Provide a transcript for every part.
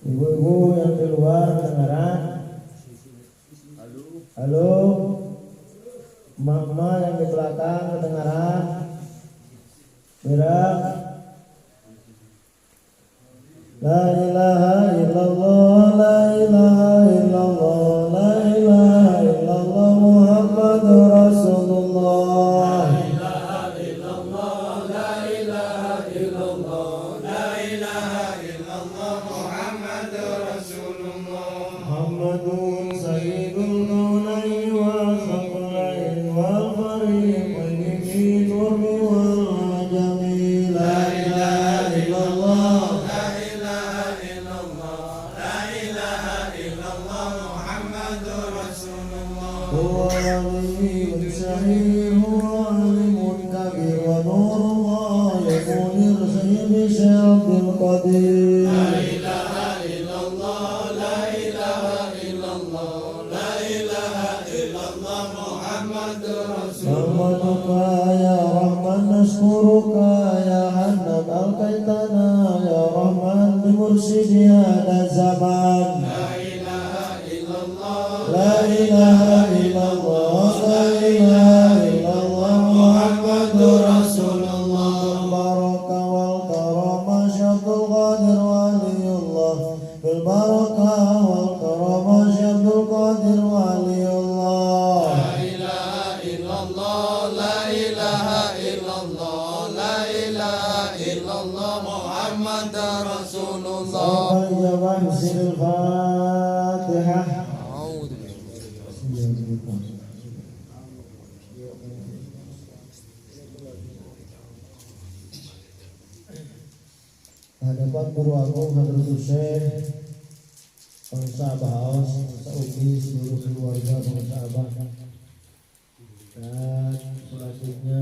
Ibu-ibu yang di luar kedengaran? Halo? Mama yang di belakang kedengaran? Mira? La ilaha illallah, la ilaha illallah, la ilaha illallah, Muhammadur Rasulullah. Muhammadun sayyidul kaunain wal thaqalain wal fariqain fi nurmi wal ajami. La ilaha illallah, la ilaha illallah, la ilaha illallah, Muhammadur Rasulullah. Huwa aliyyun syahir, huwa alimun kabir, wa nurullah yakunir sayyidi syabdil qadir. Ya Rahman nashkuruka ya Hannan alkaitana ya Rahman bimursyidi hada zaman. La ilaha illallah, la ilaha illallah, la ilaha illallah, Muhammadur Rasulullah. Baraka wal karama syabdul qadir waliyullah, bil baraka wal karama syabdul qadir waliyullah. Al-Fatihah. Hadapan Guru Agung Hadratus Syekh Bangsa Bahaus, Bangsa Umi, seluruh keluarga Bangsa Abah. Dan selanjutnya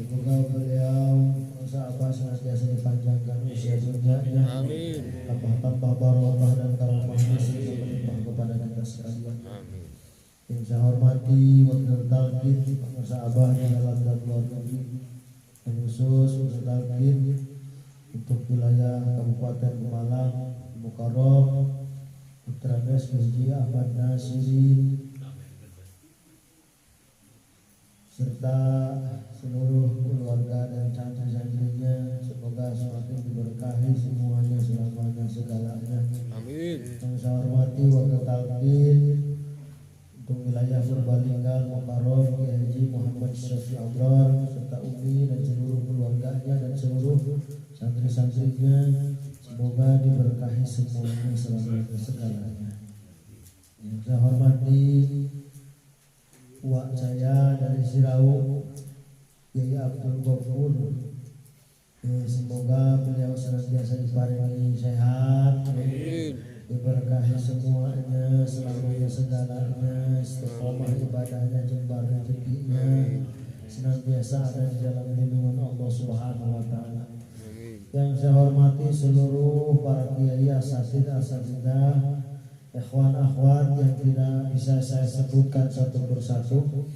semoga beliau Bangsa Abah senantiasa dipanjangkan usia dunia-nya. Amin. Tambah barokah dan karamahnya sehingga melimpah kepada kita sekalian. Amin. Yang saya hormati wakil talqin Bangsa Abah di dalam dan luar negeri, khusus wakil talqin untuk wilayah Kabupaten Pemalang, Mukarram, Putra Des Masjid Ahmad Nasiri, serta seluruh keluarga dan santri-santrinya, semoga semakin diberkahi semuanya selamanya segalanya. Amin. Yang saya hormati wakil talqin untuk wilayah Purbalingga, Mukarram, Kiai Haji Muhammad Syafi'i Abrar serta Umi dan seluruh keluarganya dan seluruh santri-santrinya, semoga diberkahi semuanya selamanya segalanya. Yang saya hormati uak saya dari Sirau, Kiai Abdul Ghafur, semoga beliau senantiasa diparingi sehat, diberkahi semuanya selamanya segalanya, istiqomah ibadahnya, jembar rezekinya, senantiasa ada di dalam lindungan Allah Subhanahu wa Ta'ala. Yang saya hormati seluruh para kiai, asatidah, ikhwan akhwat yang tidak bisa saya sebutkan satu persatu,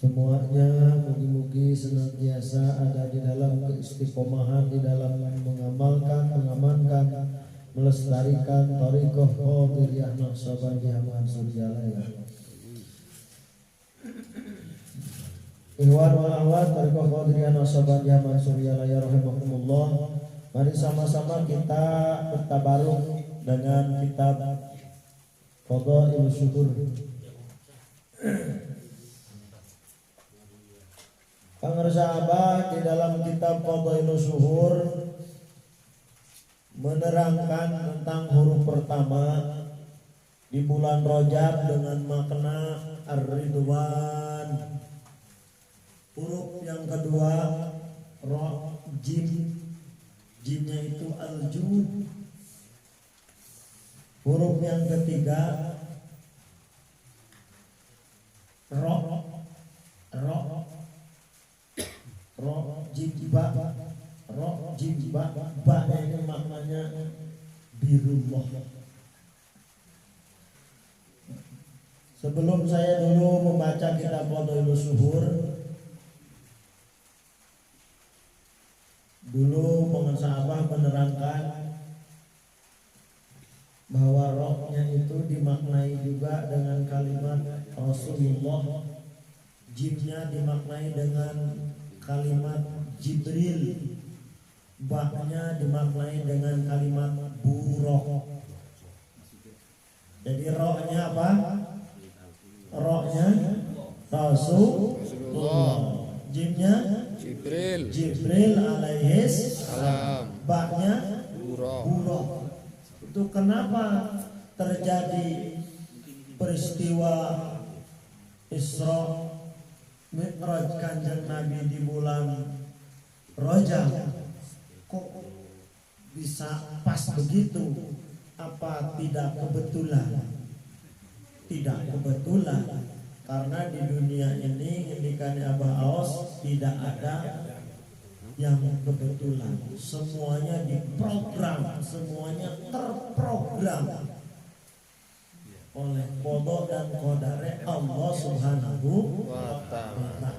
semuanya mugi-mugi senantiasa ada di dalam keistiqomahan, di dalam mengamalkan, mengamankan, melestarikan thariqah Qadiriyah Naqsabandiyah Mansur Jalaya. Ikhwan wal akhwat thariqah Qadiriyah Naqsabandiyah Mansur Jalaya rahimakumullah. Mari sama-sama kita bertabaruk dengan kitab Fadailus Syukur. Sahabat, di dalam kitab Fadailus Syukur menerangkan tentang huruf pertama di bulan Rajab dengan makna Ar-Ridwan. Huruf yang kedua Ra, Jim. Jimnya itu al-jud. Huruf yang ketiga ro, jim ba, ba ini maknanya birullah. Sebelum saya dulu membaca kitab Fadhailus Zuhur, dulu pensahabah menerangkan bahwa rohnya itu dimaknai juga dengan kalimat Rasulullah, jimnya dimaknai dengan kalimat Jibril, baknya dimaknai dengan kalimat buruk. Jadi rohnya apa? Rohnya Rasulullah, jimnya Jibril alaihis salam, baknya buruk. Itu kenapa terjadi peristiwa Isra Mi'raj Kanjeng Nabi di bulan Rajab, kok bisa pas begitu? Apa tidak kebetulan? Tidak kebetulan, karena di dunia ini ngendikane Abah Aos tidak ada yang kebetulan. Semuanya diprogram, semuanya terprogram oleh qada dan qadare Allah Subhanahu wa Ta'ala.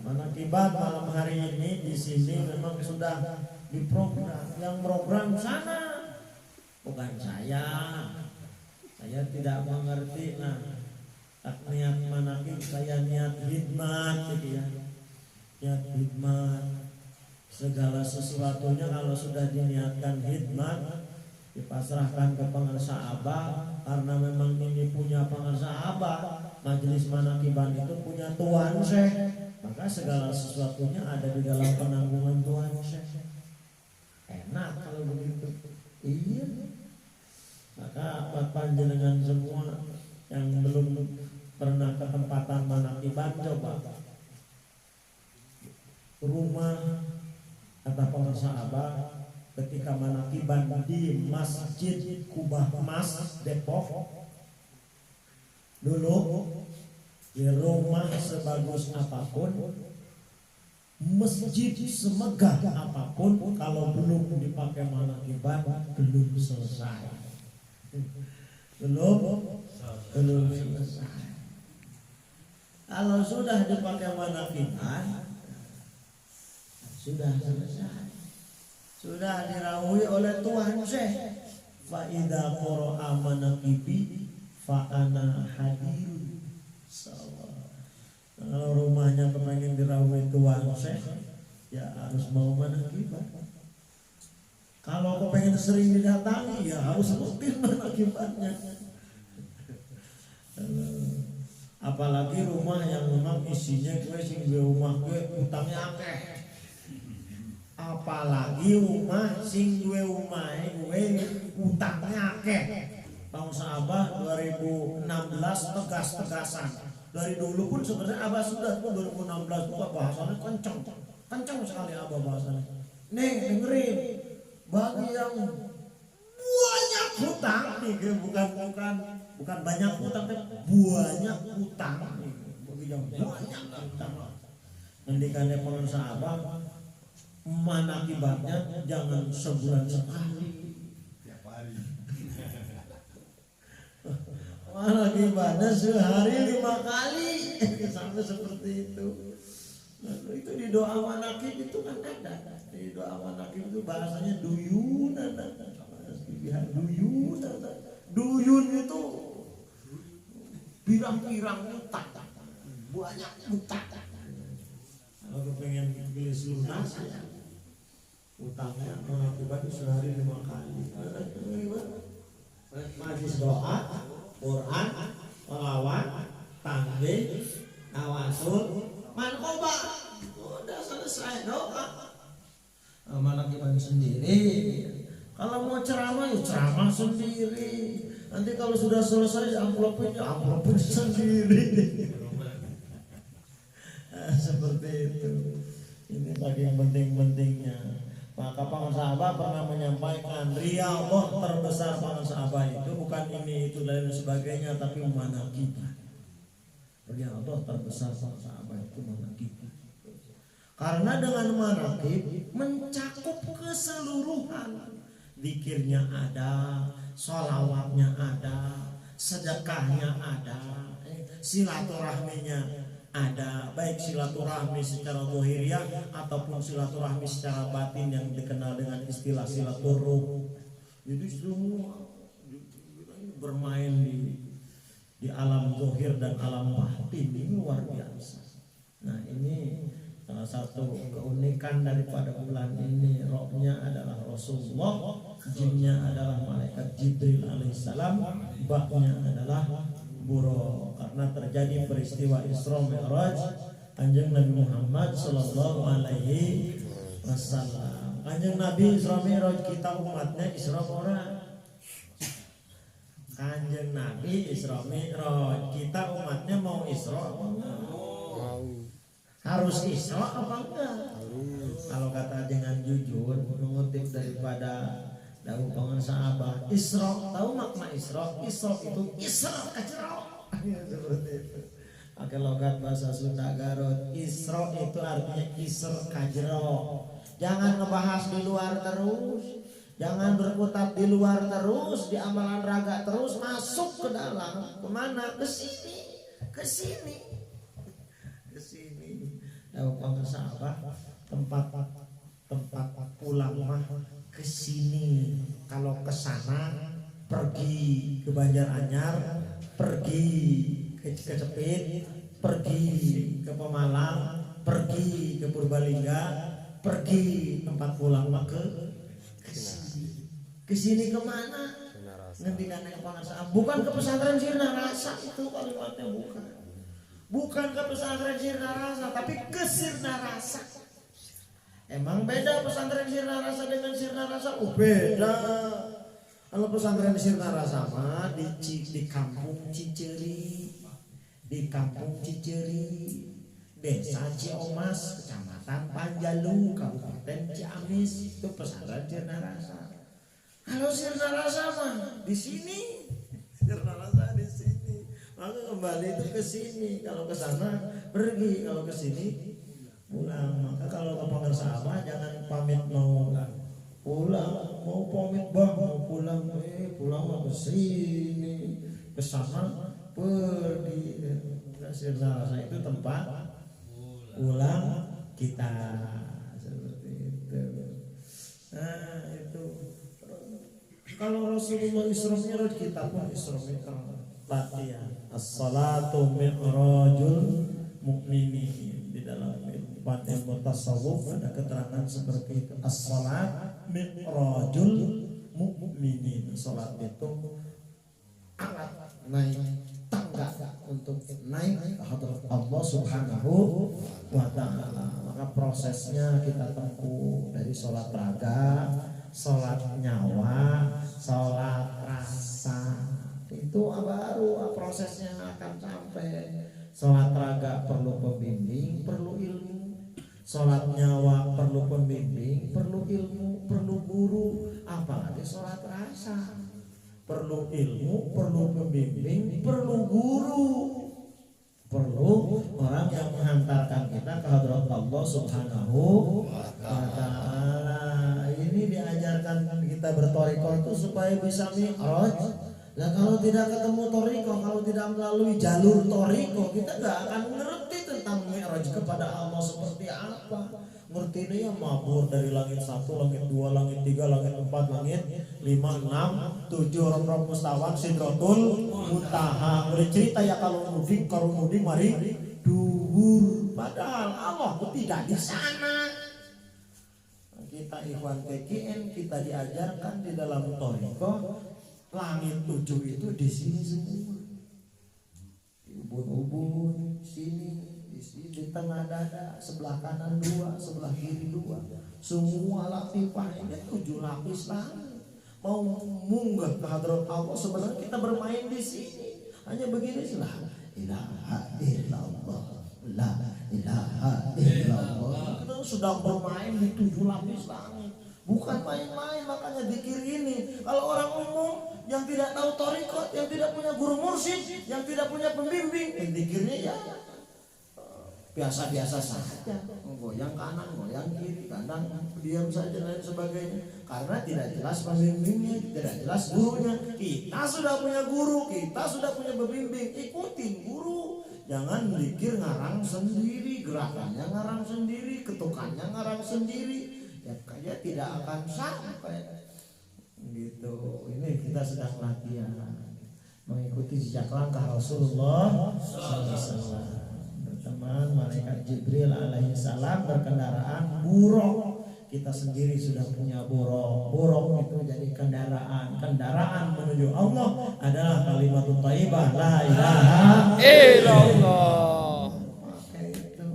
Manakibat malam hari ini di sini memang sudah diprogram. Yang program sana bukan saya. Saya tidak mengerti. Nah, niat manakib saya niat khidmat gitu ya. Niat khidmat. Segala sesuatunya kalau sudah diniatkan khidmat, dipasrahkan ke pengarsa Abah, karena memang ini punya pengarsa Abah. Majelis Manakiban itu punya Tuan Syekh, maka segala sesuatunya ada di dalam penanggungan Tuan Syekh. Enak kalau begitu. Iya. Maka panjenengan semua yang belum pernah ke tempatan Manakiban, coba rumah kata pengarsa Abah ketika Manakiban di Masjid Kubah Mas Depok. Dulu di rumah sebagus apapun, masjid semegah apapun, kalau belum dipakai Manakiban belum selesai. Belum selesai. Kalau sudah dipakai Manakiban sudah selesai. Sudah dirawui oleh Tuhan Syekh. Fa idza qara'a manaqibi fa ana hadir. Kalau rumahnya kepengen dirawui Tuhan Syekh, ya harus mau manakiban. Kalau kepengen sering didatangi, ya harus rutin manakibannya. Apalagi rumah yang memang isinya gue sing rumah gue utangnya akeh. Apalagi rumah sing gue omahe gue utangnya akeh. Tahun Abah 2016 tegas-tegasan. Dari dulu pun sebenarnya Abah sudah pun 2016 tuh bahasannya kencang sekali Abah bahasannya. Nih dengerin, bagi yang banyak hutang nih, bukan banyak hutang, tapi banyak hutang nih. Bagi yang banyak hutang, ngendikannya pengarsa Abah, manakibatnya jangan sebulan sekali. Tiap hari. Manakibatnya sehari 5 kali. Sampai seperti itu. Nah, itu di doa manakib itu kan ada. Di doa manakib itu bahasanya duyun ada. Duyun itu pirang-pirang utang. Banyak utang. Kalau pengen beli lunas ya, utangnya mengakibatkan sehari 5 kali. Majlis doa, Quran, sholawat, takbir, tawasul, manqobah, udah selesai doa. Manakiban sendiri. Kalau mau ceramah ya ceramah sendiri. Nanti kalau sudah selesai amplopin sendiri. Seperti itu. Ini bagi yang penting-pentingnya. Maka pengarsa sahabat pernah menyampaikan riyadhah terbesar para sahabat itu bukan ini itu dan sebagainya, tapi manaqib. Riyadhah terbesar para sahabat itu manaqib. Karena dengan manaqib mencakup keseluruhan. Zikirnya ada, sholawatnya ada, sedekahnya ada, silaturahminya ada, baik silaturahmi secara zahiriyah ataupun silaturahmi secara batin yang dikenal dengan istilah silaturruh. Jadi semua bermain di alam zahir dan alam batin ini luar biasa. Nah, ini salah satu keunikan daripada bulan ini. Rohnya adalah Rasulullah, jinnya adalah malaikat Jibril alaihissalam, baknya adalah Buro, karena terjadi peristiwa Isra Mi'raj Kanjeng Nabi Muhammad sallallahu alaihi wasallam. Kanjeng Nabi Isra Mi'raj, kita umatnya Isra ora. Kanjeng Nabi Isra Mi'raj, kita umatnya mau Isra apa enggak? Harus Isra apa enggak? Kalau kata dengan jujur mengutip daripada dahulu pangan sahabat, Isra, tahu makna Isra? Isra itu Isra kajero. Seperti itu. Pakai logat bahasa Sunda Garut. Isra itu artinya Isra kajero. Jangan ngebahas di luar terus. Jangan berkutat di luar terus, di amalan raga terus, masuk ke dalam. Kemana? Ke sini. Ke sini. Ke sini. Dahulu pangan sahabat, tempat pulang mah ke sini. Kalau ke sana pergi ke Banjaranyar, pergi ke Cepit, pergi ke Pemalang, pergi ke Purbalingga, pergi tempat pulang mah ke sini. Ke sini kemana? Nanti ke Pangasaam. Bukan ke pesantren Sirna Rasa, itu kalimatnya bukan. Bukan ke pesantren Sirna Rasa, tapi ke Sirna Rasa. Emang beda pesantren Sirna Rasa dengan Sirna Rasa? Oh beda. Kalau pesantren Sirna Rasa mah di kampung Ciceri, di kampung Ciceri, Desa Ciomas, Kecamatan Panjalu, Kabupaten Ciamis, itu pesantren Sirna Rasa. Kalau Sirna Rasa mah di sini, Sirna Rasa di sini. Maka kembali itu ke sini. Kalau ke sana pergi, kalau ke sini pulang. Maka kalau ke pangan sahabat jangan pamit mau pulang, mau pamit bah mau pulang, pulang mau ke sini, ke sana pergi. Sirna Rasa itu tempat pulang kita, seperti itu. Nah itu kalau Rasulullah Isra Mi'raj, kita pun Isra Mi'raj. Latihan as-salatu mi'rajul mu'minin. Di dalam ilmu tasawuf ada keterangan seperti itu. As-salat mi'rajul mu'minin. Salat itu alat naik tangga untuk naik ke hadrat Allah Subhanahu wa ta'ala. Maka prosesnya kita tempuh dari salat raga, salat nyawa, salat rasa. Itu baru prosesnya akan sampai. Sholat raga perlu pembimbing, perlu ilmu. Sholat nyawa perlu pembimbing, perlu ilmu, perlu guru. Apalagi sholat rasa, perlu ilmu, perlu pembimbing, perlu guru, perlu orang yang menghantarkan kita ke hadrat Allah Subhanahu wa ta'ala. Ini diajarkan kita berthariqah itu supaya bisa mi'raj. Nah kalau tidak ketemu thariqah, kalau tidak melalui jalur thariqah, kita gak akan ngerti tentang mi'raj kepada Allah seperti apa. Ngerti ini ya mabur dari langit 1, langit 2, langit 3, langit 4, langit 5, 6, 7, roh mustawan, sidratul muntaha. Boleh cerita ya kalau muding mari duhur. Padahal Allah itu tidak di sana. Kita ikhwan TKN, kita diajarkan di dalam thariqah langit 7 itu di sini semua. Di ubun-ubun sini, di tengah dada, sebelah kanan 2, sebelah kiri 2. Semua latifah ini 7 lapis langit. Mau munggah ke hadrat Allah sebenarnya kita bermain di sini. Hanya begini lah. Ilaha illallah, la ilaha illallah. Kita sedang bermain di 7 lapis langit. Bukan main-main, makanya zikir ini. Kalau orang umum yang tidak tahu thariqat, yang tidak punya guru mursyid, yang tidak punya pembimbing, zikirnya ya biasa-biasa saja, goyang kanan, goyang kiri, kadang diam saja dan lain sebagainya, karena tidak jelas pembimbingnya, tidak jelas gurunya. Kita sudah punya guru, kita sudah punya pembimbing, ikutin guru. Jangan zikir ngarang sendiri, gerakannya ngarang sendiri, ketukannya ngarang sendiri, ya kayak tidak akan sampai gitu. Ini kita sedang latihan mengikuti jejak langkah Rasulullah SAW. Berteman malaikat Jibril alaihi salam berkendaraan buruk. Kita sendiri sudah punya buruk. Buruk itu jadi kendaraan. Kendaraan menuju Allah adalah kalimat thayyibah la ilaha illallah. Maka itu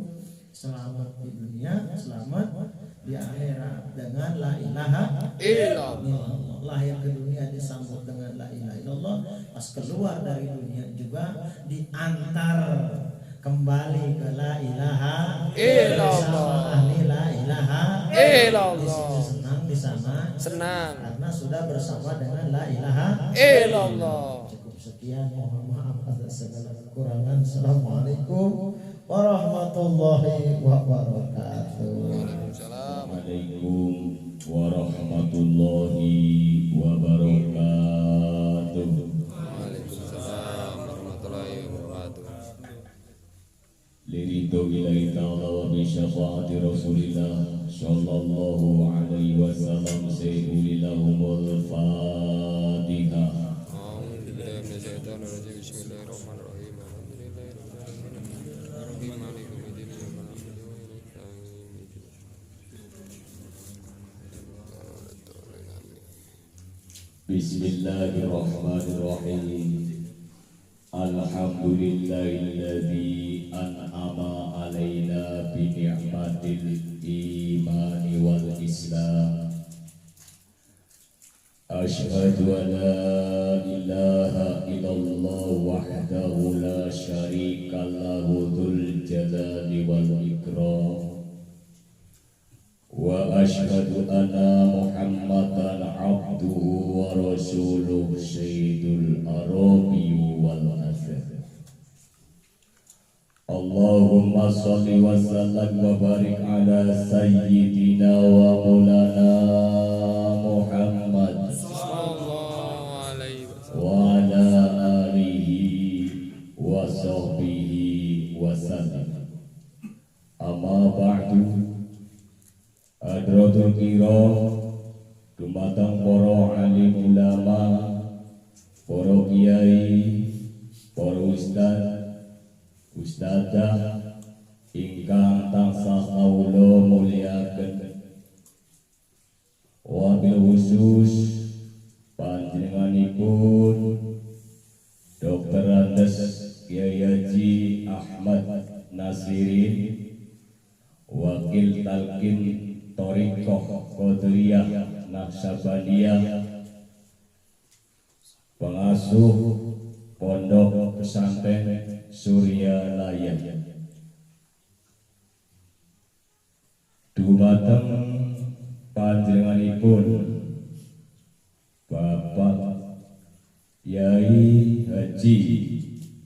selamat di dunia, selamat di akhirat dengan la ilaha illallah. Lahir ke dunia disambut dengan la ilaha illallah, pas keluar dari dunia juga diantar kembali ke la ilaha illallah. Ahli la ilaha illallah. Senang di sana, senang karena sudah bersama dengan la ilaha illallah. Cukup sekian, mohon maaf atas segala kekurangan. Assalamualaikum warahmatullahi wabarakatuh. Waalaikumsalam warahmatullahi wabarakatuh. Waalaikumsalam warahmatullahi wabarakatuh. Liridho ilahi ta'ala wa bisyafaati Rasulillah sallallahu alaihi wasallam sayyidulillahumul Fatihah. A'udzubillahi minasyaitonir rajim. Bismillahirrahmanirrahim. Alhamdulillahirabbil alamin. Bismillahirrahmanirrahim. Alhamdulillahilladzi an'ama alaina bi ni'matil imani wal islam. Asyhadu an la ilaha illallah wahdahu la syarika lahu dzul jalali wal ikram. Wa asyhadu anna Muhammadan abduhu wa rasuluhu sayyidul arabi wal azhar. Allahumma shalli wa sallim wa barik ala sayyidina wa maulana Muhammad Sallallahu alaihi wasallam. wa ala alihi wa sahbihi wa sallam. Amma ba'du. Hadratul kiram, dumateng para alim ulama, para kiai, para ustad, ustadzah ingkang tansah kawula mulyakaken. Wabil khusus panjenenganipun Dr. Andes Kyai Haji Ahmad Nasirin, Wakil Talqin Thariqah Qadiriyah Naqsabandiyah, pengasuh Pondok Pesantren Surya Laya. Dumateng panjenenganipun Bapak Yai Haji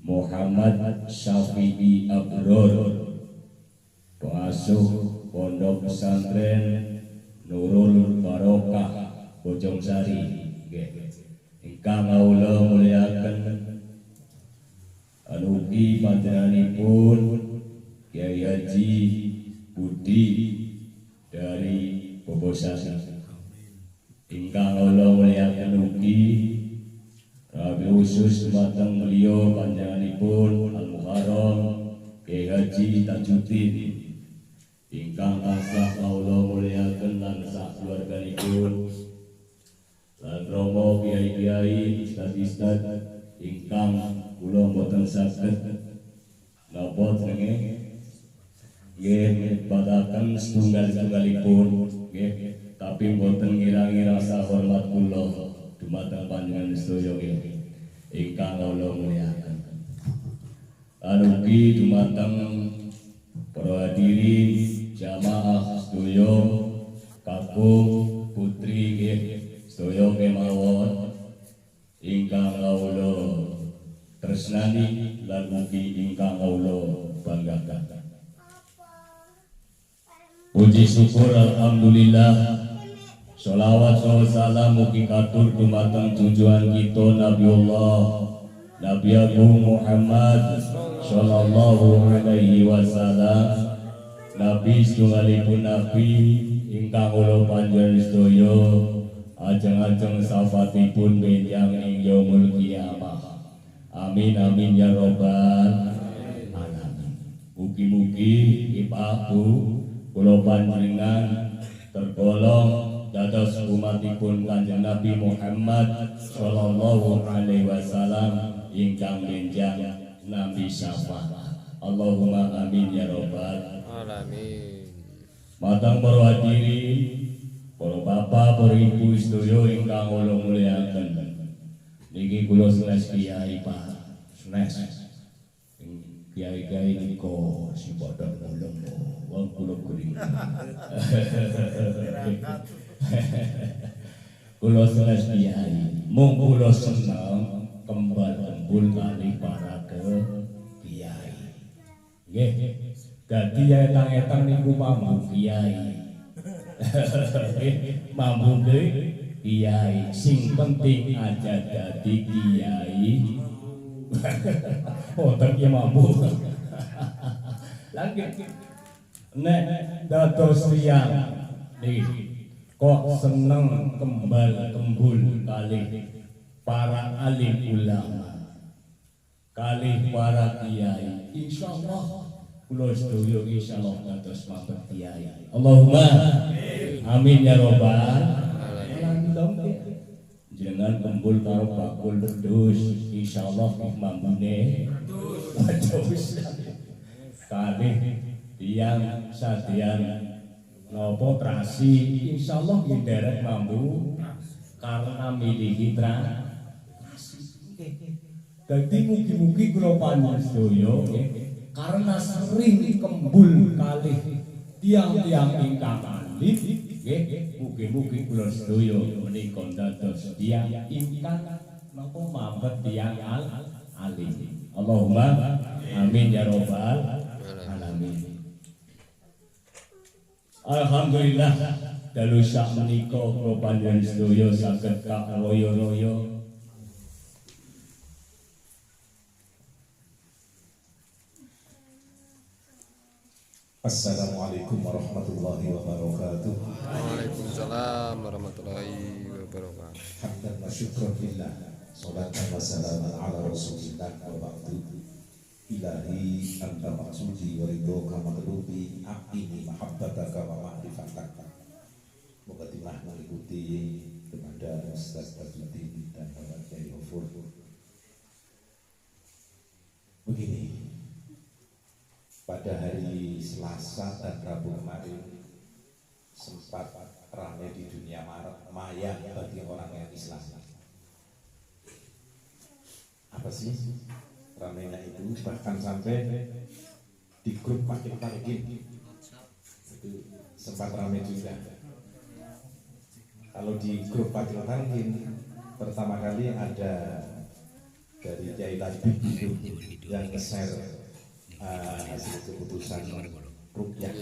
Muhammad Syafi'i Abror, pengasuh Pondok Pesantren Nurul Barokah Bojongsari, ingkang kawula mulyakaken. Anugi panjenenganipun Kyai Haji Budi dari Bobosari, ingkang kawula mulyakaken ugi rabi khusus dumateng beliau panjenenganipun Al Muharram Kyai Haji Tajuddin, ingkang tansah kawula mulyakaken lan sak keluarganipun, lan romo kiai-kiai ustad-ustad ingkang kula boten saged napa jenenge nggih badaken setunggal-setunggalipun nggih, tapi boten ngira-ngira rasa hormat kula dumateng panjenengan sedaya nggih ingkang kawula mulyakaken. Lan ugi dumateng para hadirin jamaah sedaya kakung kemawon ingkang kawula tresnani lan mugi ingkang kawula banggakan. Puji syukur alhamdulillah. Sholawat salam mugi katur dumateng tujuan kita Nabi Agung Muhammad sallallahu alaihi wasallam. Nabi setunggalipun nabi ingkang kula panjenengan sedaya ajeng-ajeng safatipun benjang ing yaumul kiamah. Amin amin ya robbal alamin. Mugi-mugi ibu kula panjenengan tergolong dados umatipun Kanjeng Nabi Muhammad sallallahu alaihi wasallam ingkang benjang nabi syafaat. Allahumma amin ya rabbal alamin. Matang para hadirin, para bapak, para ibu sedaya ingkang kula mulyakaken. Niki kula sanes kiai Pak sanes. Kiai-kiai niko sing padha mulung wong kula kuring. Kula sanes kiai, mung kula seneng kembal-kembul kali para kiai. Nggih. Dadi etang-etang niku mambu kiai. Mambu kiai, sing penting aja dadi kiai. Oh, tapi mambu. Lagi nek dados tiyang niki kok seneng kembal-kembul kalih para alim ulama, kalih para kiai. Insyaallah kula sedaya insyaallah dados mabet kiai. Allahumma amin ya rabbal alamin. Jangan kumpul karo bakul wedhus insyaallah mambune wedhus. Kalih tiyang sadyan napa trasi insyaallah nderek mambu karena milihi trasi. Dadi mugi-mugi kula panjenengan sedaya karena sering kembul kalih tiang-tiang ingkang alim nggih mugi-mugi kula sedaya menika dados tiyang ingkang napa mambet tiyang alim. Allahumma amin ya rabbal alamin. Alhamdulillah dalu sak menika kula panjenengan sedaya saged karoyo-royo. Assalamualaikum warahmatullahi wabarakatuh. Waalaikumsalam warahmatullahi wabarakatuh. Hamdan wa syukran lillah. Salatan wa salaman ala rasulillah wa ba'du. Ilahi anta maksudi wa ridhoka matlubi aqini mahabbataka wa ma'rifataka. Moga timah mengikuti kepada Ustaz Tajuddin dan Bapak Kiai Ghafur. Begini, pada hari Selasa dan Rabu kemarin sempat ramai di dunia maya bagi orang yang Islam. Apa sih ramainya itu? Bahkan sampai di grup makin itu sempat ramai juga. Kalau di grup makin pertama kali ada dari Kiai Labib yang nge-share hasil keputusan rukyah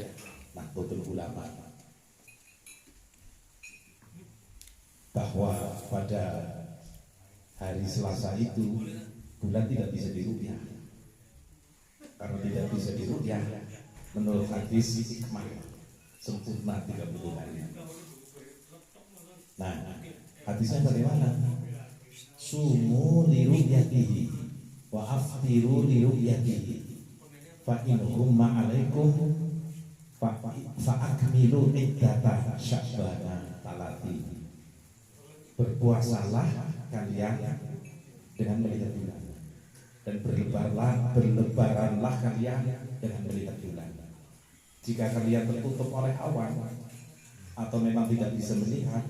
Nahdlatul Ulama bahwa pada hari Selasa itu bulan tidak bisa dirukyah. Karena tidak bisa dirukyah, menurut hadis hikmah sempurna 30 hari. Nah, hadisnya bagaimana? Sumu lirukyatihi wa aftiru lirukyatihi fa in humma alaikum fa akmilu iddata sya'bana talati. Berpuasalah kalian dengan melihat bulan dan berlebaranlah kalian dengan melihat bulan. Jika kalian tertutup oleh awan atau memang tidak bisa melihat,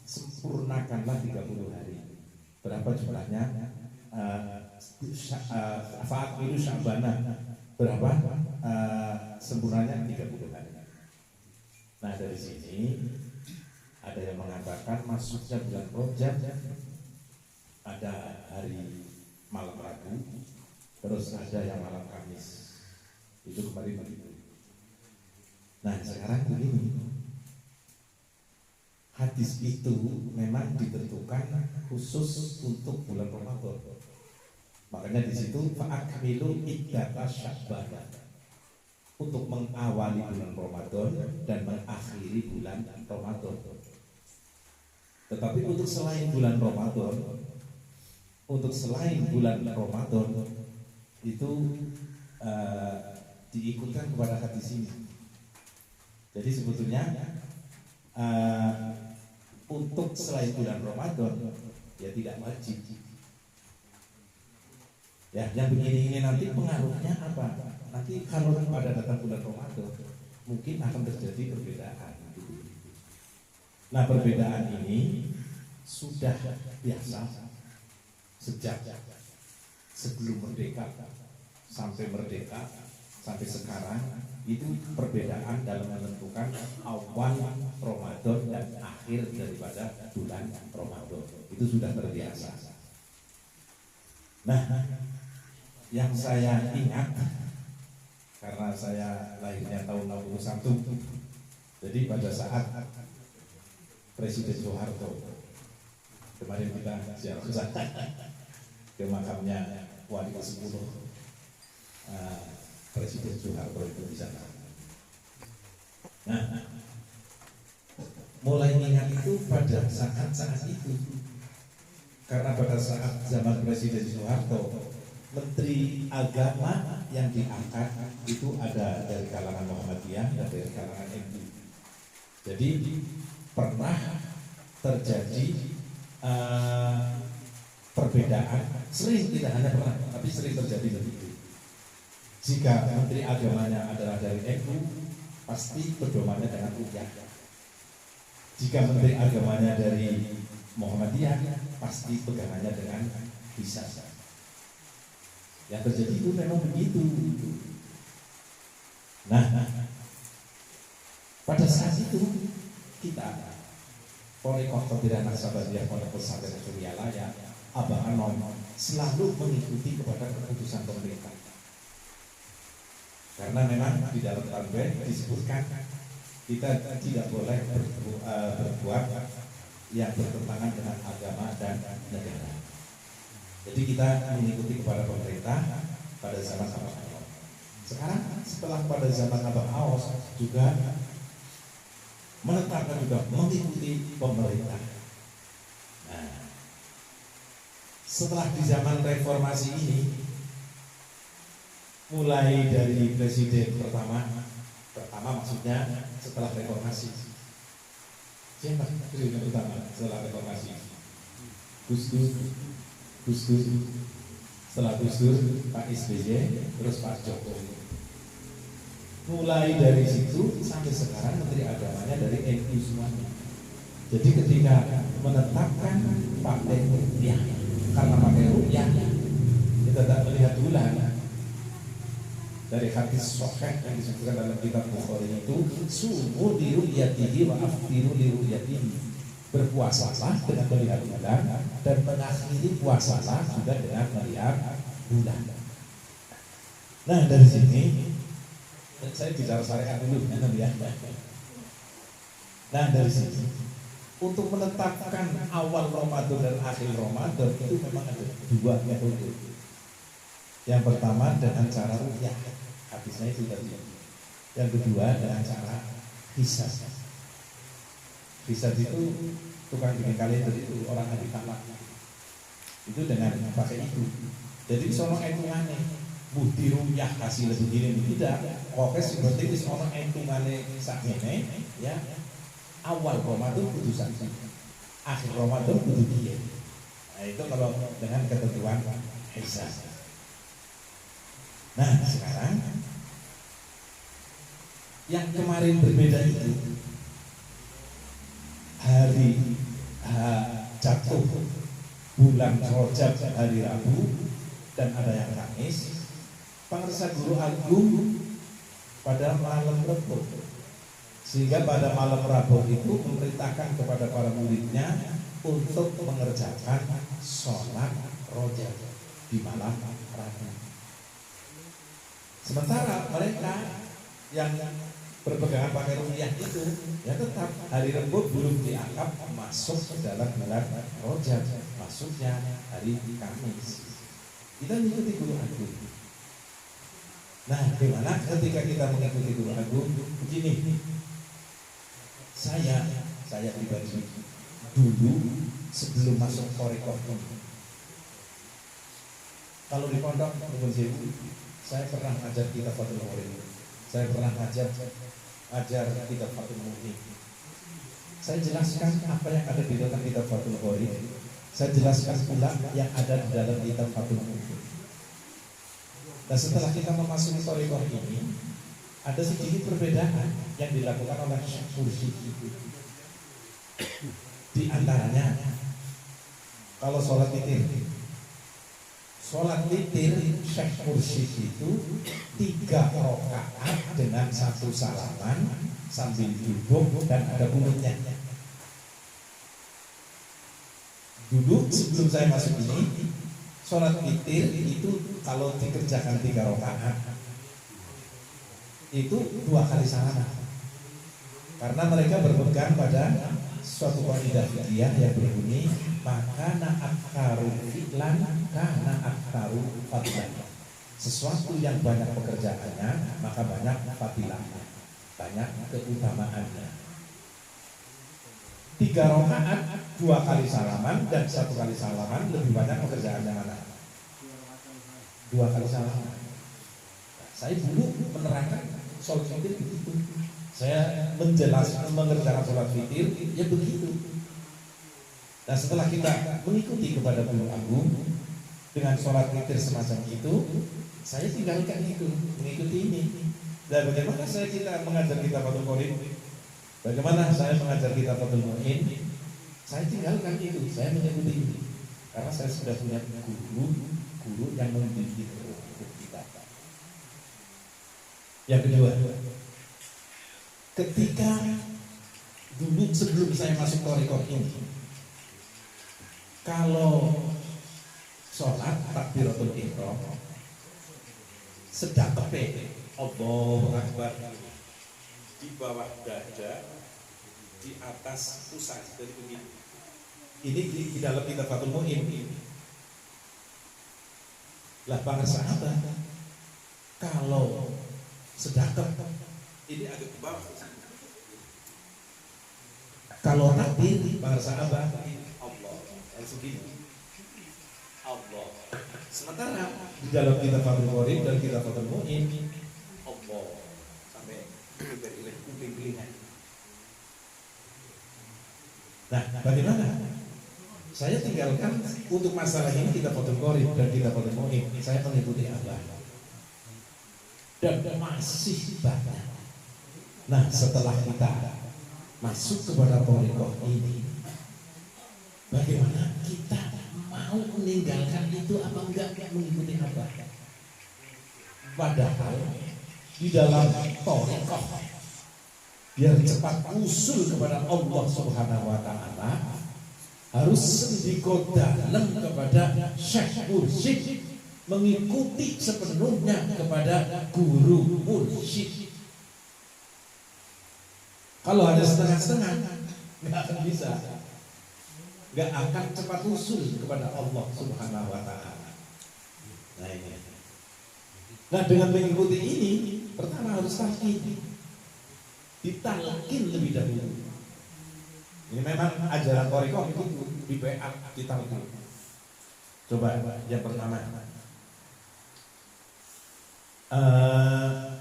sempurnakanlah 30 hari. Berapa jumlahnya? Fa'akmilu sya'bana. Berapa sempurnanya 30 hari. Nah, dari sini ada yang mengatakan masuknya bulan Rajab ada hari malam Rabu, terus ada yang malam Kamis. Itu kemarin begitu. Nah sekarang begini, hadis itu memang ditentukan khusus untuk bulan Ramadan. Makanya di situ fa'akmilu iddata Sya'ban, untuk mengawali bulan Ramadan dan mengakhiri bulan Ramadan. Tetapi untuk selain bulan Ramadan, itu diikutkan kepada hadis ini. Jadi sebetulnya untuk selain bulan Ramadan ya tidak wajib. Ya, yang begini ini nanti pengaruhnya apa? Nanti kalau pada datang bulan Ramadan mungkin akan terjadi perbedaan. Nah perbedaan ini sudah biasa sejak sebelum merdeka sampai merdeka sampai sekarang. Itu perbedaan dalam menentukan awal Ramadan dan akhir daripada bulan Ramadan. Itu sudah terbiasa. Nah, yang saya ingat karena saya lahirnya tahun 61, jadi pada saat Presiden Soeharto kemarin kita ziarah ke makamnya wali ke-10 Presiden Soeharto itu di sana. Nah, mulai ingat itu pada saat itu, karena pada saat zaman Presiden Soeharto, Menteri Agama yang diangkat itu ada dari kalangan Muhammadiyah dan dari kalangan NU. Jadi pernah terjadi perbedaan, sering, tidak hanya pernah, tapi sering terjadi begitu. Jika Menteri Agamanya adalah dari NU, pasti pedomannya dengan rukyah. Jika Menteri Agamanya dari Muhammadiyah, pasti pegangannya dengan hisab. Yang terjadi itu memang begitu. Nah, pada saat itu kita Polrektor Pembinaan Nasabadiyah Pondok Pesantren Suryalaya Abah Anom selalu mengikuti kepada keputusan pemerintah. Karena memang di dalam Tanbih disebutkan kita tidak boleh berbuat yang bertentangan dengan agama dan negara. Jadi kita mengikuti kepada pemerintah pada zaman Abah Anom. Sekarang setelah pada zaman Abah Aos juga menetapkan juga mengikuti pemerintah. Nah, setelah di zaman reformasi ini, mulai dari presiden pertama maksudnya setelah reformasi. Siapa presiden pertama setelah reformasi? Gus Dur. Setelah Gus Dur, Pak SBY, terus Pak Jokowi. Mulai dari situ sampai sekarang Menteri Agamanya dari NU semuanya. Jadi ketika menetapkan pakai rupiah, karena pakai rupiah kita tak melihat bulan. Dari hadis sahih yang disebutkan dalam kitab Bukhari itu, sumu li ru'yatihi wa aftiru li ru'yatihi. Berpuasalah dengan melihat bulan dan mengakhiri puasalah juga dengan melihat bulan. Nah dari sini saya bicara syariat dulu ya. Nah dari sini untuk menetapkan awal Ramadan dan akhir Ramadan itu memang ada dua metode. Yang pertama dengan cara rukyah, hadisnya itu tadi. Yang kedua dengan cara hisab. Hisab itu tukang bikin kalender itu orang ahli falak. Itu dengan pakai itu. Jadi sono entungane budi rukyah kasih lebih gini tidak. Oke sih berarti di sono entungane sakmene ya. Awal Ramadan kudu sakit, akhir Ramadan kudu dia. Nah itu kalau dengan ketentuan hisab. Nah sekarang yang kemarin berbeda itu hari jatuh bulan Rajab hari Rabu dan ada yang Kamis. Pangresa Guru Agung pada malam Rebo Sehingga pada malam Rabu itu memerintahkan kepada para muridnya untuk mengerjakan sholat rojab di malam Rabu. Sementara mereka yang berpegangan pakai rupiah itu ya tetap hari Rabu belum dianggap masuk ke dalam bulan rojab, masuknya hari Kamis. Kita mengikuti guru agung. Nah, gimana ketika kita mengikuti guru agung? Begini, saya pribadi dulu sebelum masuk Torikoh ini, kalau di pondok Nuwun Sewu, saya pernah ngajar kitab Fathul Mu'in, saya pernah ngajar kitab Fathul Mu'in. Saya jelaskan apa yang ada di dalam kitab Fathul Mu'in. Saya jelaskan pula yang ada di dalam kitab Fathul Mu'in. Dan setelah kita memasuki Torikoh ini, ada sedikit perbedaan yang dilakukan oleh Syekh Mursyid. Di antaranya, kalau sholat witir Syekh Mursyid itu 3 rakaat dengan 1 salaman sambil duduk dan ada kunutnya. Dulu sebelum saya masuk ini, sholat witir itu kalau dikerjakan 3 rakaat itu 2 kali salaman, karena mereka berpegang pada suatu kaidah fikih yang berbunyi makana aktaru fi'lan kana aktaru fadilan. Sesuatu yang banyak pekerjaannya maka banyak fadilahnya, banyak keutamaannya. 3 rakaat 2 kali salaman dan 1 kali salaman lebih banyak pekerjaannya mana? 2 kali salaman. Saya dulu menerangkan sholat witir begitu. Saya menjelaskan mengerjakan sholat witir ya begitu. Nah, setelah kita mengikuti kepada guru agung dengan sholat witir semacam itu, saya tinggalkan itu, mengikuti ini. Dan bagaimana kita mengajar kitab Fathul Mu'in? Bagaimana saya mengajar kitab Fathul Mu'in? Saya tinggalkan itu, saya mengikuti ini. Karena saya sudah punya guru yang membimbing kita. Yang kedua, ketika dulu sebelum saya masuk Torikoh ini, kalau sholat takbiratul ihram sedang tepe Allahu Akbar di bawah dada, di atas pusat, jadi begini. Ini di dalam kitab Fathul Mu'in. Lah para sahabat, kalau sedekah ini agak ke bawah. Kalau takbir para sahabat Allah segini Allah. Sementara di dalam kitab Fathul Mu'in dan kitab Fathul Mu'in Allah sampai berilah kuping telinga. Nah, bagaimana? Saya tinggalkan untuk masalah ini kitab Fathul Mu'in dan kitab Fathul Mu'in. Saya mengikuti Allah. Dan masih banyak. Nah, setelah kita masuk kepada Torikoh ini, bagaimana kita mau meninggalkan itu apa enggak mengikuti apa? Padahal di dalam Torikoh biar cepat usul kepada Allah Subhanahu wa Ta'ala, harus sendiko dalam kepada Syekh Mursyid, mengikuti sepenuhnya kepada guru mursyid. Kalau hanya setengah-setengah, nggak akan bisa, nggak akan cepat usul kepada Allah Subhanahu wa Ta'ala. Nah ini. Nah, dengan mengikuti ini, pertama harus talqin, ditalqin lebih dahulu. Ini memang ajaran Torikoh itu di BA ditalqin. Coba yang pertama.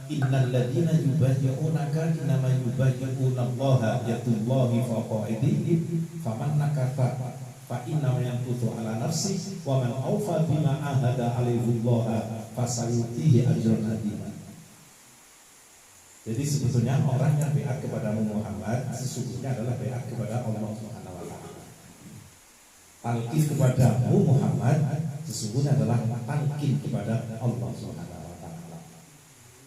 Innal ladzina yubayyi'unaka innama yubayyi'una Allah yadullahi fawqa aydihim faman nakatha fa inna yanqutu ala nafsi wa man awfa bima ahada alaihi Allah fasayutihi ajran azima. Jadi sebetulnya orang yang baiat kepada Muhammad sesungguhnya adalah baiat kepada Allah Subhanahu wa Ta'ala. Talqin kepadamu Muhammad sesungguhnya adalah talqin kepada Allah Subhanahu wa Ta'ala.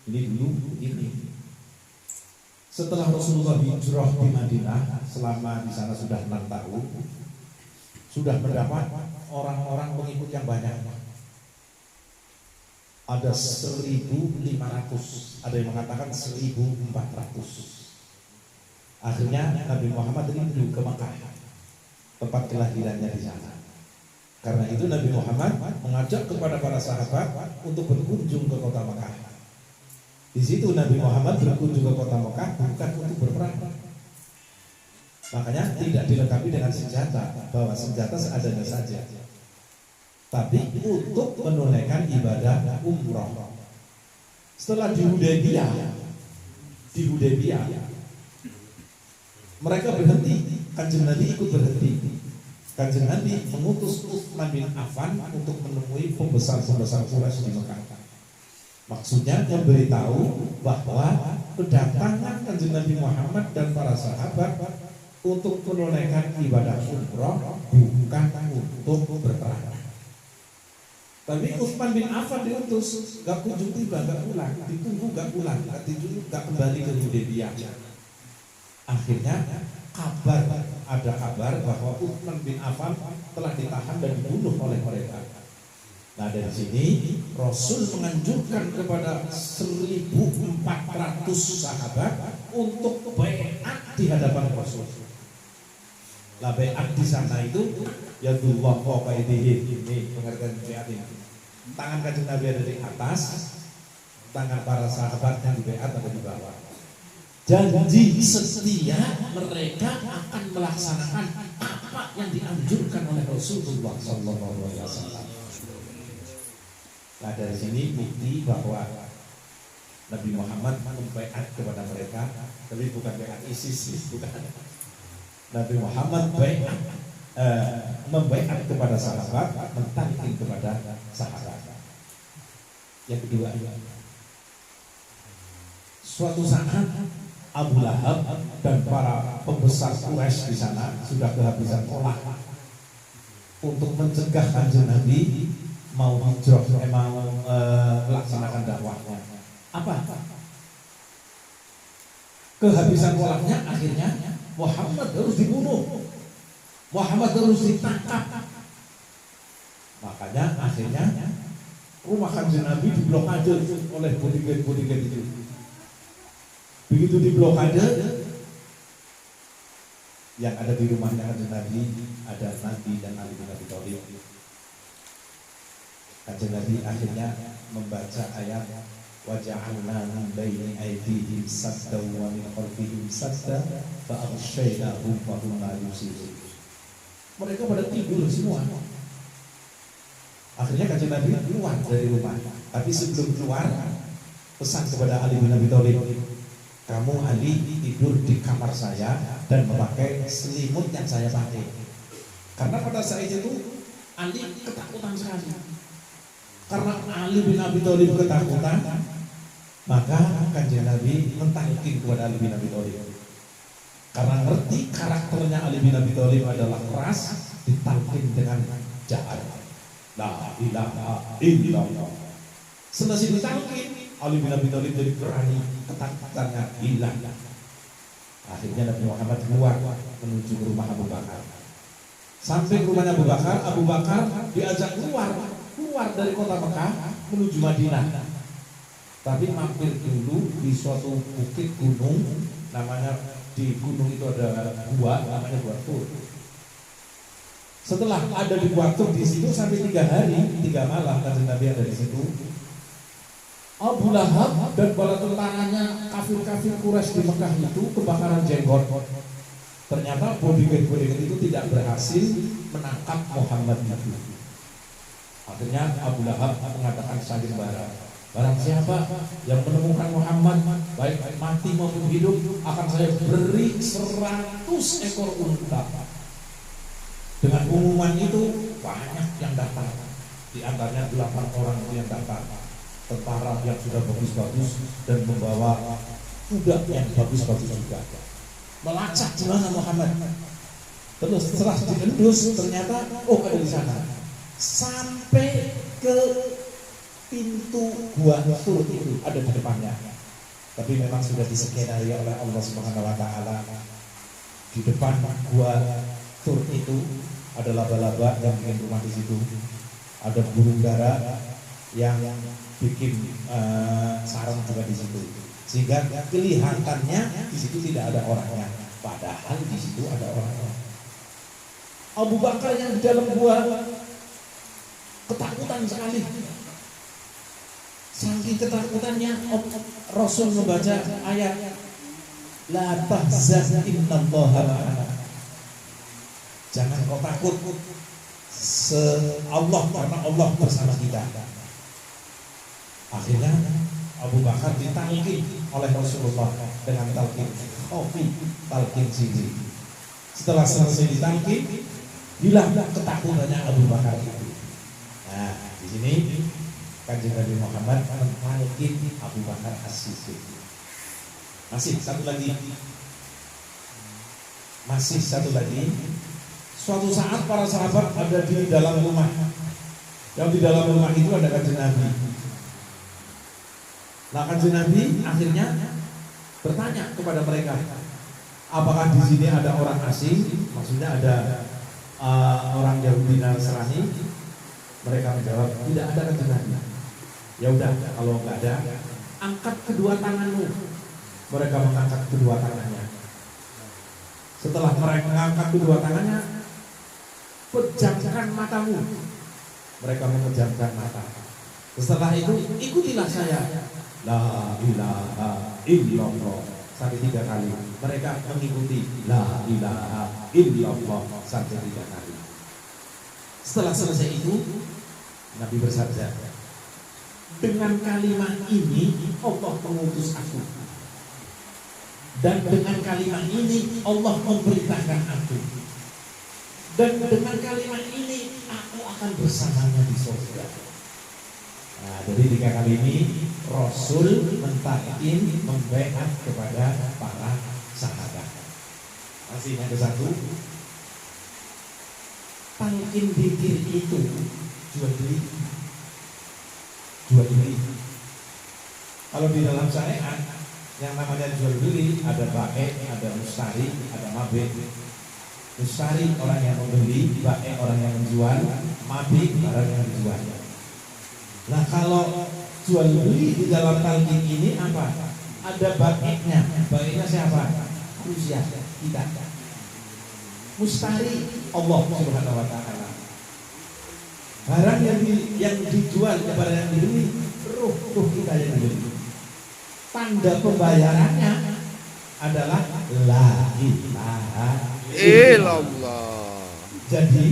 Ini dulu ini. Setelah Rasulullah hijrah di Madinah, selama di sana sudah 6 tahun, sudah mendapat orang-orang pengikut yang banyak. Ada 1.500, ada yang mengatakan 1.400. Akhirnya Nabi Muhammad rindu ke Makkah, tempat kelahirannya di sana. Karena itu Nabi Muhammad mengajak kepada para sahabat untuk berkunjung ke kota Makkah. Di situ Nabi Muhammad berkunjung ke kota Makkah bukan untuk berperang. Makanya tidak dilengkapi dengan senjata, bawa senjata seadanya saja. Tapi untuk menunaikan ibadah umroh. Setelah di Hudaybiyah, mereka berhenti, Kanjeng Nabi ikut berhenti. Kanjeng Nabi mengutus Utsman bin Affan untuk menemui pembesar-pembesar Quraisy di Mekah. Maksudnya memberitahu bahwa kedatangan Kanjeng Nabi Muhammad dan para sahabat untuk menunaikan ibadah umroh bukan untuk berperang. Tapi Utsman bin Affan diutus, gak kunjung tiba, gak pulang, ditunggu gak pulang, gak kembali ke Hudaybiyah. Akhirnya ada kabar bahwa Utsman bin Affan telah ditahan dan dibunuh oleh mereka. Nah dari sini Rasul menganjurkan kepada 1.400 sahabat untuk baiat di hadapan Rasul. Lah baiat di sana itu yadullah fawqa aydihim, ini pengertian baiat ini. Tangan Kanjeng Nabi ada di atas, tangan para sahabat yang di baiat ada di bawah. Janji setia mereka akan melaksanakan apa yang dianjurkan oleh Rasulullah SAW. Nah dari sini bukti bahwa Nabi Muhammad membaiat kepada mereka, tapi bukan baiat ISIS, bukan. Nabi Muhammad membaiat kepada sahabat, mentalkin kepada sahabat. Yang kedua, suatu saat Abu Lahab dan para pembesar Quraisy di sana sudah kehabisan olah untuk mencegah Kanjeng Nabi mau hijrah, mau melaksanakan dakwahnya. Apa? Kehabisan olahnya, akhirnya Muhammad harus dibunuh, Muhammad harus ditangkap. Makanya akhirnya rumah Kanjeng Nabi diblokade oleh bodyguard itu. Begitu diblokade, yang ada di rumahnya Kanjeng Nabi ada Nabi dan Ali bin Abi Thalib. Kanjeng Nabi akhirnya membaca ayat waja'alna min baini aydihim sadda wa min khalfihim sadda fa aghshaynahum fa hum la yubsirun. Mereka pada tidur semua. Akhirnya Kanjeng Nabi keluar dari rumah. Tapi sebelum keluar, pesan kepada Ali bin Abi Thalib, kamu Ali tidur di kamar saya dan memakai selimut yang saya pakai. Karena pada saat itu Ali ketakutan sekali. Karena Ali bin Abi Thalib ketakutan, maka Kanjeng Nabi mentalkin kepada Ali bin Abi Thalib. Karena ngerti karakternya Ali bin Abi Thalib adalah keras, ditalkin dengan jahat. La ilaha illallah. Selesai ditalkin, Ali bin Abi Thalib jadi berani, ketakutannya hilang. Akhirnya Nabi Muhammad keluar menuju ke rumah Abu Bakar. Sampai ke rumahnya Abu Bakar diajak keluar dari kota Mekah menuju Madinah. Tapi mampir dulu di suatu bukit gunung, namanya di gunung itu ada gua, namanya Gua Tur. Setelah ada di Gua Tur di situ sampai 3 hari 3 malam Kanjeng Nabi ada di situ. Abu Lahab dan bala tentaranya kafir-kafir Quraisy di Mekah itu kebakaran jenggot. Ternyata bodyguard itu tidak berhasil menangkap Muhammad Nabi. Akhirnya Abu Lahab mengatakan sayembara, barang siapa yang menemukan Muhammad baik mati maupun hidup akan saya beri 100 ekor unta. Dengan pengumuman itu banyak yang datang, di antaranya 8 orang yang datang, tentara yang sudah bagus-bagus dan membawa kuda yang bagus-bagus juga, melacak di mana Muhammad. Terus setelah diendus ternyata ada di sana. Sampai ke pintu Gua Tur itu ada di depannya. tapi memang sudah diskenario oleh Allah Subhanahu wa taala. Di depan gua Tur itu ada laba-laba yang bikin rumah di situ. Ada burung dara yang bikin sarang juga di situ. Sehingga kelihatannya di situ tidak ada orangnya, padahal di situ ada orangnya. Abu Bakar yang di dalam gua ketakutan sekali. Saking ketakutannya Rasul membaca ayat la tahzan innallaha ma'ana. Jangan kau takut, Allah karena Allah bersama kita. Akhirnya Abu Bakar ditalkin oleh Rasulullah dengan talqin khofi, talqin sini. Setelah selesai ditalqin, hilang ketakutannya Abu Bakar itu. Nah, di sini Kanjeng Nabi Muhammad mentalqin Abu Bakar As-Siddiq. Masih satu lagi. Suatu saat para sahabat ada di dalam rumah. Yang di dalam rumah itu ada Kanjeng Nabi. Nah, Kanjeng Nabi akhirnya bertanya kepada mereka, apakah di sini ada orang asing? Maksudnya ada orang Yahudi Nasrani? Mereka menjawab, tidak ada, Kanjeng Nabi. Ya udah, kalau nggak ada, angkat kedua tanganmu. Mereka mengangkat kedua tangannya. Setelah mereka mengangkat kedua tangannya, pejamkan matamu. Mereka memejamkan mata. Setelah itu, ikutilah saya. La ilaha illallah. Sampai 3 kali. Mereka mengikuti la ilaha illallah sampai 3 kali. Setelah selesai itu, Nabi bersabda, dengan kalimat ini Allah mengutus aku. Dan dengan kalimat ini Allah memerintahkan aku. Dan dengan kalimat ini aku akan bersamanya di surga. Nah, dari 3 kali ini Rasul mentalqin, membaiat kepada para sahabat. Masih ada satu. Talqin dzikir itu jual beli. Kalau di dalam syariat yang namanya jual beli ada bae, ada mustari, ada mabe. Mustari orang yang membeli, bae orang yang menjual, mabe orang yang menjual. Nah, kalau jual beli di dalam talqin ini apa? Ada bae-nya. Bae-nya siapa? Manusia, kita. Mustari Allah Subhanahu wa taala. Barang yang dijual kepada yang dibeli, ruh kita yang dibeli. Tanda pembayarannya adalah la ilaha illallah. Jadi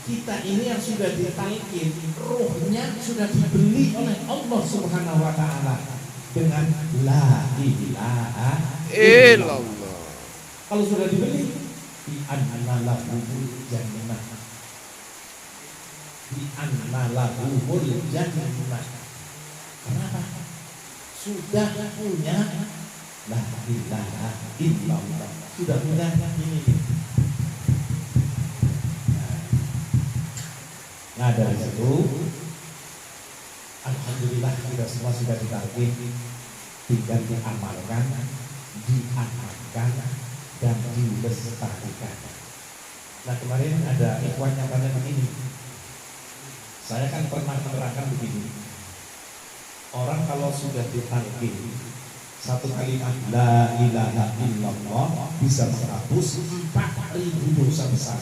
kita ini yang sudah ditalqin, ruhnya sudah dibeli oleh Allah Subhanahu wa taala dengan la ilaha illallah. Kalau sudah dibeli, bi anna lahu jannah. Bi anna lahu jannah. Kenapa? Sudah punya la ilaha illallah. Sudah punya ini. Nah, dari situ alhamdulillah kita semua sudah ditalqin, tinggal diamalkan, diamalkan dan dilestarikan. Nah, kemarin ada ikhwan yang tanya begini. Saya kan pernah menerangkan begini. Orang kalau sudah ditalqin satu kalimat la ilaha illallah bisa menghapus 4.000 dosa besar.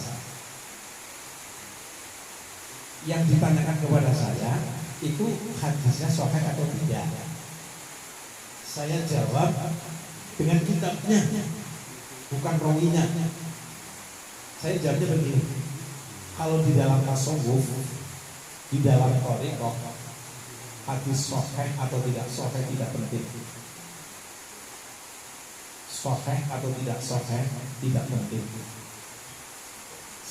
Yang ditanyakan kepada saya itu hadisnya sahih atau tidak. Saya jawab dengan kitabnya, bukan rawinya. Saya jawabnya begini. Kalau di dalam tasawuf, di dalam thariqah, hadis sahih atau tidak sahih tidak penting. Sahih atau tidak sahih tidak penting.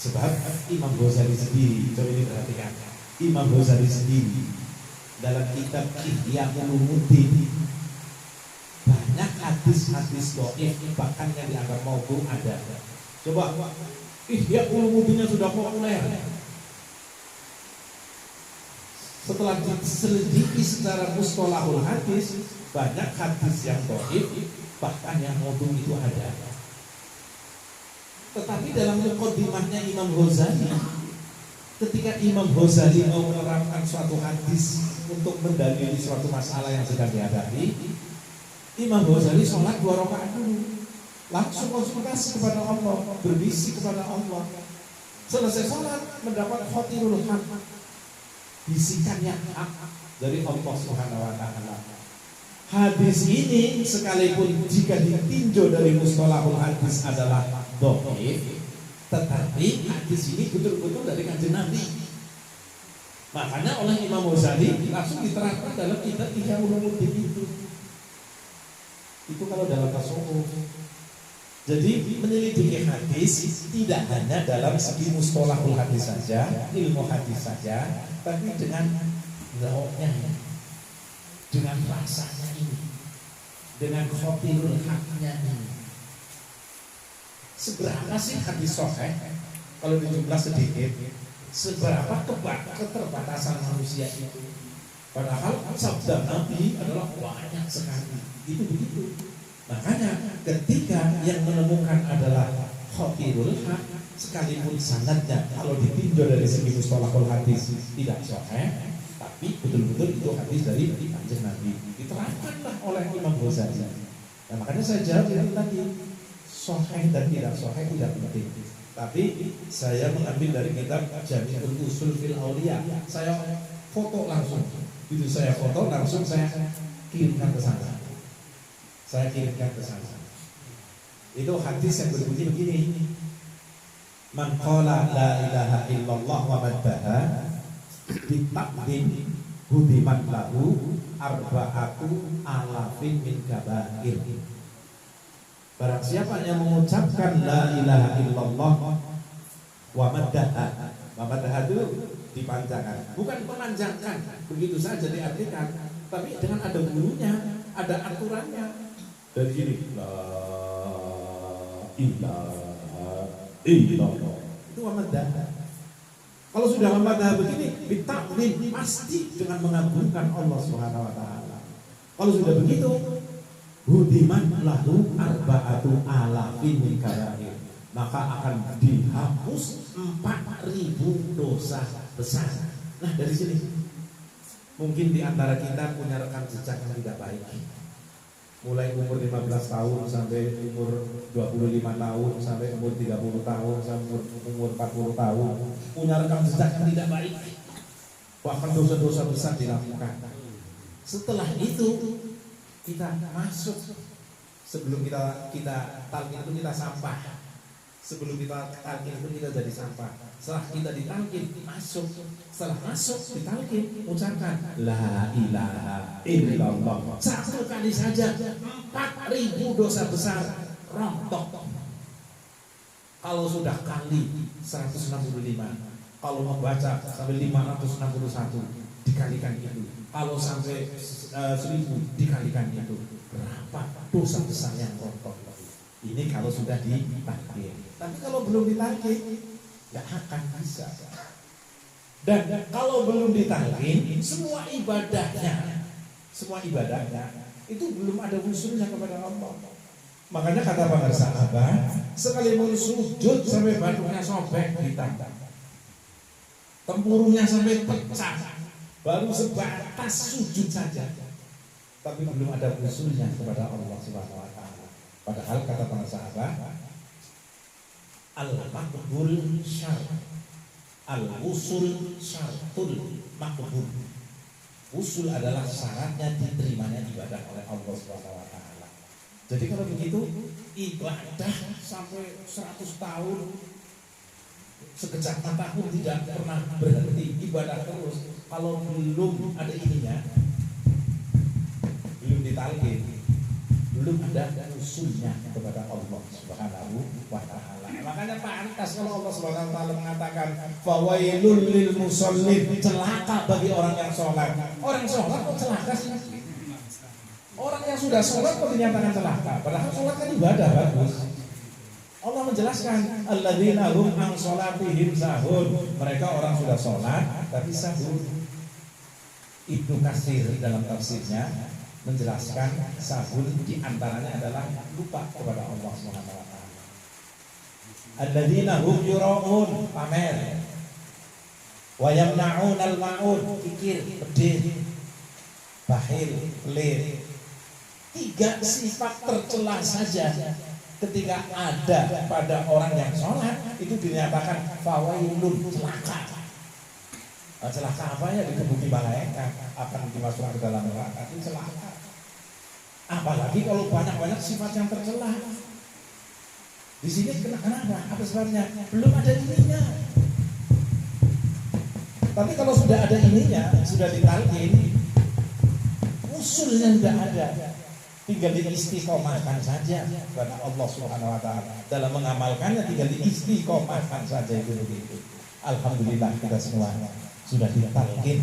Sebab Imam Ghazali sendiri, coba ini perhatikan, Imam Ghazali sendiri dalam kitab Ihya Ulumuddin banyak hadis-hadis dhaif bahkan yang dianggap maudhu ada. Coba Ihya Ulumuddinnya sudah populer. Setelah diselidiki secara mustalahul hadis, banyak hadis yang dhaif, bahkan yang maudhu itu ada. Tetapi dalam muqaddimahnya Imam Ghazali, ketika Imam Ghazali mau menerapkan suatu hadis untuk mendalili suatu masalah yang sedang dihadapi, Imam Ghazali sholat 2 rakaat dulu, langsung konsultasi kepada Allah, berbisik kepada Allah. Selesai sholat mendapat khotirul haq, bisikan yang hak dari Allah Subhanahu wa taala. Hadis ini sekalipun jika ditinjau dari mustalahul hadis adalah dhaif, tetapi hadis ini betul-betul dari Kanjeng Nabi. Makanya oleh Imam Ghazali langsung diterapkan dalam kitab Ihya Ulumuddin itu. Itu kalau dalam tasawuf. Jadi menyelidiki hadis tidak hanya dalam segi mustalahul hadis saja, ilmu hadis saja, tapi dengan zauknya, dengan rasanya ini, dengan khotirul haknya ini. Seberapa sih hadis sahih? Kalau dijumlah sedikit, seberapa keterbatasan manusia itu? Padahal sabda Nabi adalah banyak sekali. Itu begitu. Makanya ketika yang menemukan adalah khotirul haq, sekalipun sanadnya kalau ditinjau dari segi mustalahul hadis tidak sahih, tapi betul-betul itu hadis dari Kanjeng Nabi, diterapkanlah oleh Imam Ghazali. Nah, makanya saya jawab yang tadi, sahih dan tidak sahih tidak penting. Tapi saya mengambil dari kitab Jami'ul Usul fil Auliya. Saya foto langsung. Itu saya foto langsung saya kirimkan ke sana. Itu hadis yang berbunyi begini. Man qala la ilaha illallah wa maddaha bitaqdim hudimat lahu arba'atu alafin min kabair. Barang siapa yang mengucapkan la ilaha illallah wa maddaha. Wa maddaha itu dipanjangkan, bukan memanjangkan begitu saja diartikan, tapi dengan ada gurunya, ada aturannya. Dari sini la ilaha illallah itu wa maddaha. Kalau sudah wa maddaha begini bitaklim, pasti dengan mengagungkan Allah Subhanahu wa taala. Kalau sudah begitu hudiman lahu arba'atu alafin min kabair, maka akan dihapus 4.000 dosa besar. Nah, dari sini mungkin di antara kita punya rekam jejak yang tidak baik. Mulai umur 15 tahun sampai umur 25 tahun sampai umur 30 tahun sampai umur 40 tahun punya rekam jejak yang tidak baik. Bahkan dosa-dosa besar dilakukan. Setelah itu kita masuk, sebelum kita talqin itu kita sampah. Sebelum kita talqin itu kita jadi sampah. Setelah kita ditalqin masuk. Setelah masuk ditalqin ucapkan la ilaha illallah. Satu kali saja 4.000 dosa besar rontok. Kalau sudah kali 165, kalau membaca sampai 561 dikalikan itu. Kalau sampai 1000 dikalikan itu, berapa dosa besar yang rontok? Ini kalau sudah ditalqin. Tapi kalau belum ditalqin, nggak akan bisa. Dan kalau belum ditalqin, semua ibadahnya itu belum ada usulnya kepada Allah. Makanya kata para sahabat, sekalipun sujud sampai batunya sobek ditambah, tempurungnya sampai pecah, baru sebatas sujud saja, tapi belum ada usulnya kepada Allah Subhanahu wa taala. Padahal kata para sahabat, al-maqbul syar, al-usul syartul maqbul. Usul adalah syaratnya diterimanya ibadah oleh Allah Subhanahu wa taala. Jadi kalau begitu ibadah sampai 100 tahun sekejap mata pun tidak pernah berhenti ibadah terus, kalau belum ada ininya, belum ditalqin, belum ada usulnya kepada Allah Subhanahu wa taala. Makanya pantas kalau Allah Subhanahu wa taala mengatakan fawailul lil musallin, celaka bagi orang yang sholat. Orang sholat kok celaka sih? Orang yang sudah sholat kok dinyatakan celaka? Padahal sholat kan ibadah bagus. Allah menjelaskan alladzina hum an sholatihim sahun. Mereka orang sudah sholat tapi sahun. Ibnu Katsir dalam tafsirnya menjelaskan sahul diantaranya adalah lupa kepada Allah Subhanahu wa taala. Alladzina hum yura'un, pamer. Wa yamna'un al-ma'un, kikir, pedih, bakhil, pelit. 3 sifat tercela saja ketika ada pada orang yang sholat itu dinyatakan fawailun, celaka. Celaka apa ya, dikebuki malaikat akan dimasukkan ke dalam neraka, itu celaka. Apalagi kalau banyak-banyak sifat yang tercela. Di sini kenapa? Apa sebabnya? Belum ada ininya. Tapi kalau sudah ada ininya, sudah ditalkin, usulnya sudah ada, tinggal diistiqomahkan saja karena Allah Subhanahu wa taala. Dalam mengamalkannya tinggal diistiqomahkan saja, itu begitu. Alhamdulillah kita semua sudah ditalkin.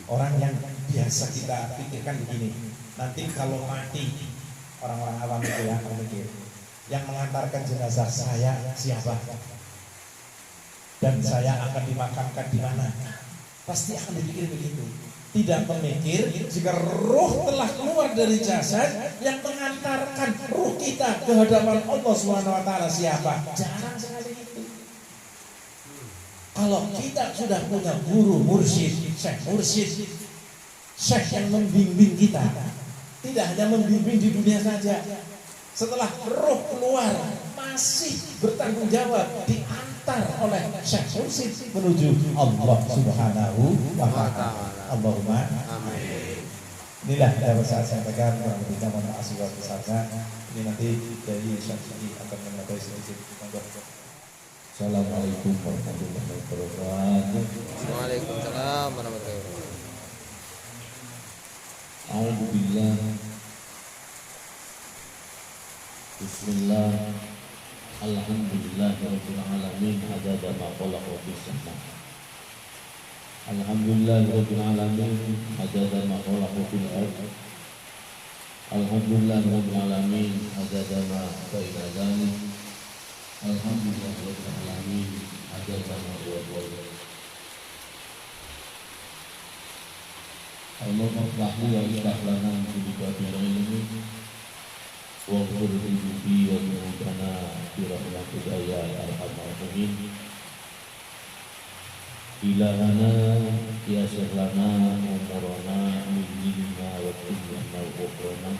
Orang yang biasa kita pikirkan begini, nanti kalau mati, orang-orang awam itu ya mikir, yang mengantarkan jenazah saya siapa? Dan saya akan dimakamkan di mana? Pasti akan dipikir begitu. Tidak memikir jika roh telah keluar dari jasad, yang mengantarkan roh kita ke hadapan Allah Subhanahu wa taala siapa? Jarang sekali itu. Kalau kita sudah punya guru mursyid, syekh yang membimbing kita, tidak hanya membimbing di dunia saja, setelah roh keluar masih bertanggung jawab diantar oleh syekh mursyid menuju Allah Subhanahu wa taala. Allahumma amin. Inilah yang saya sampaikan, kita mohon maaf besarnya. Ini nanti dari syekh ini akan menyampaikan sedikit. Assalamualaikum warahmatullahi wabarakatuh. Waalaikumsalam warahmatullahi wabarakatuh. Alhamdulillah. Bismillah. Alhamdulillahirabbil alamin adada ma khalaqa fis sama. Alhamdulillahirabbil alamin adada ma khalaqa fil ardh. Alhamdulillahirabbil alamin adada ma baina dzalik. Alhamdulillahirabbil alamin adada ma huwa. Allahumma ighfir wa islih lana min dhunubina wa ghfir li wa dhunubana bi rahmatika ya arhamar rahimin. Ilahana yasir lana umurana min dinina wa dunyana wa ukhrana.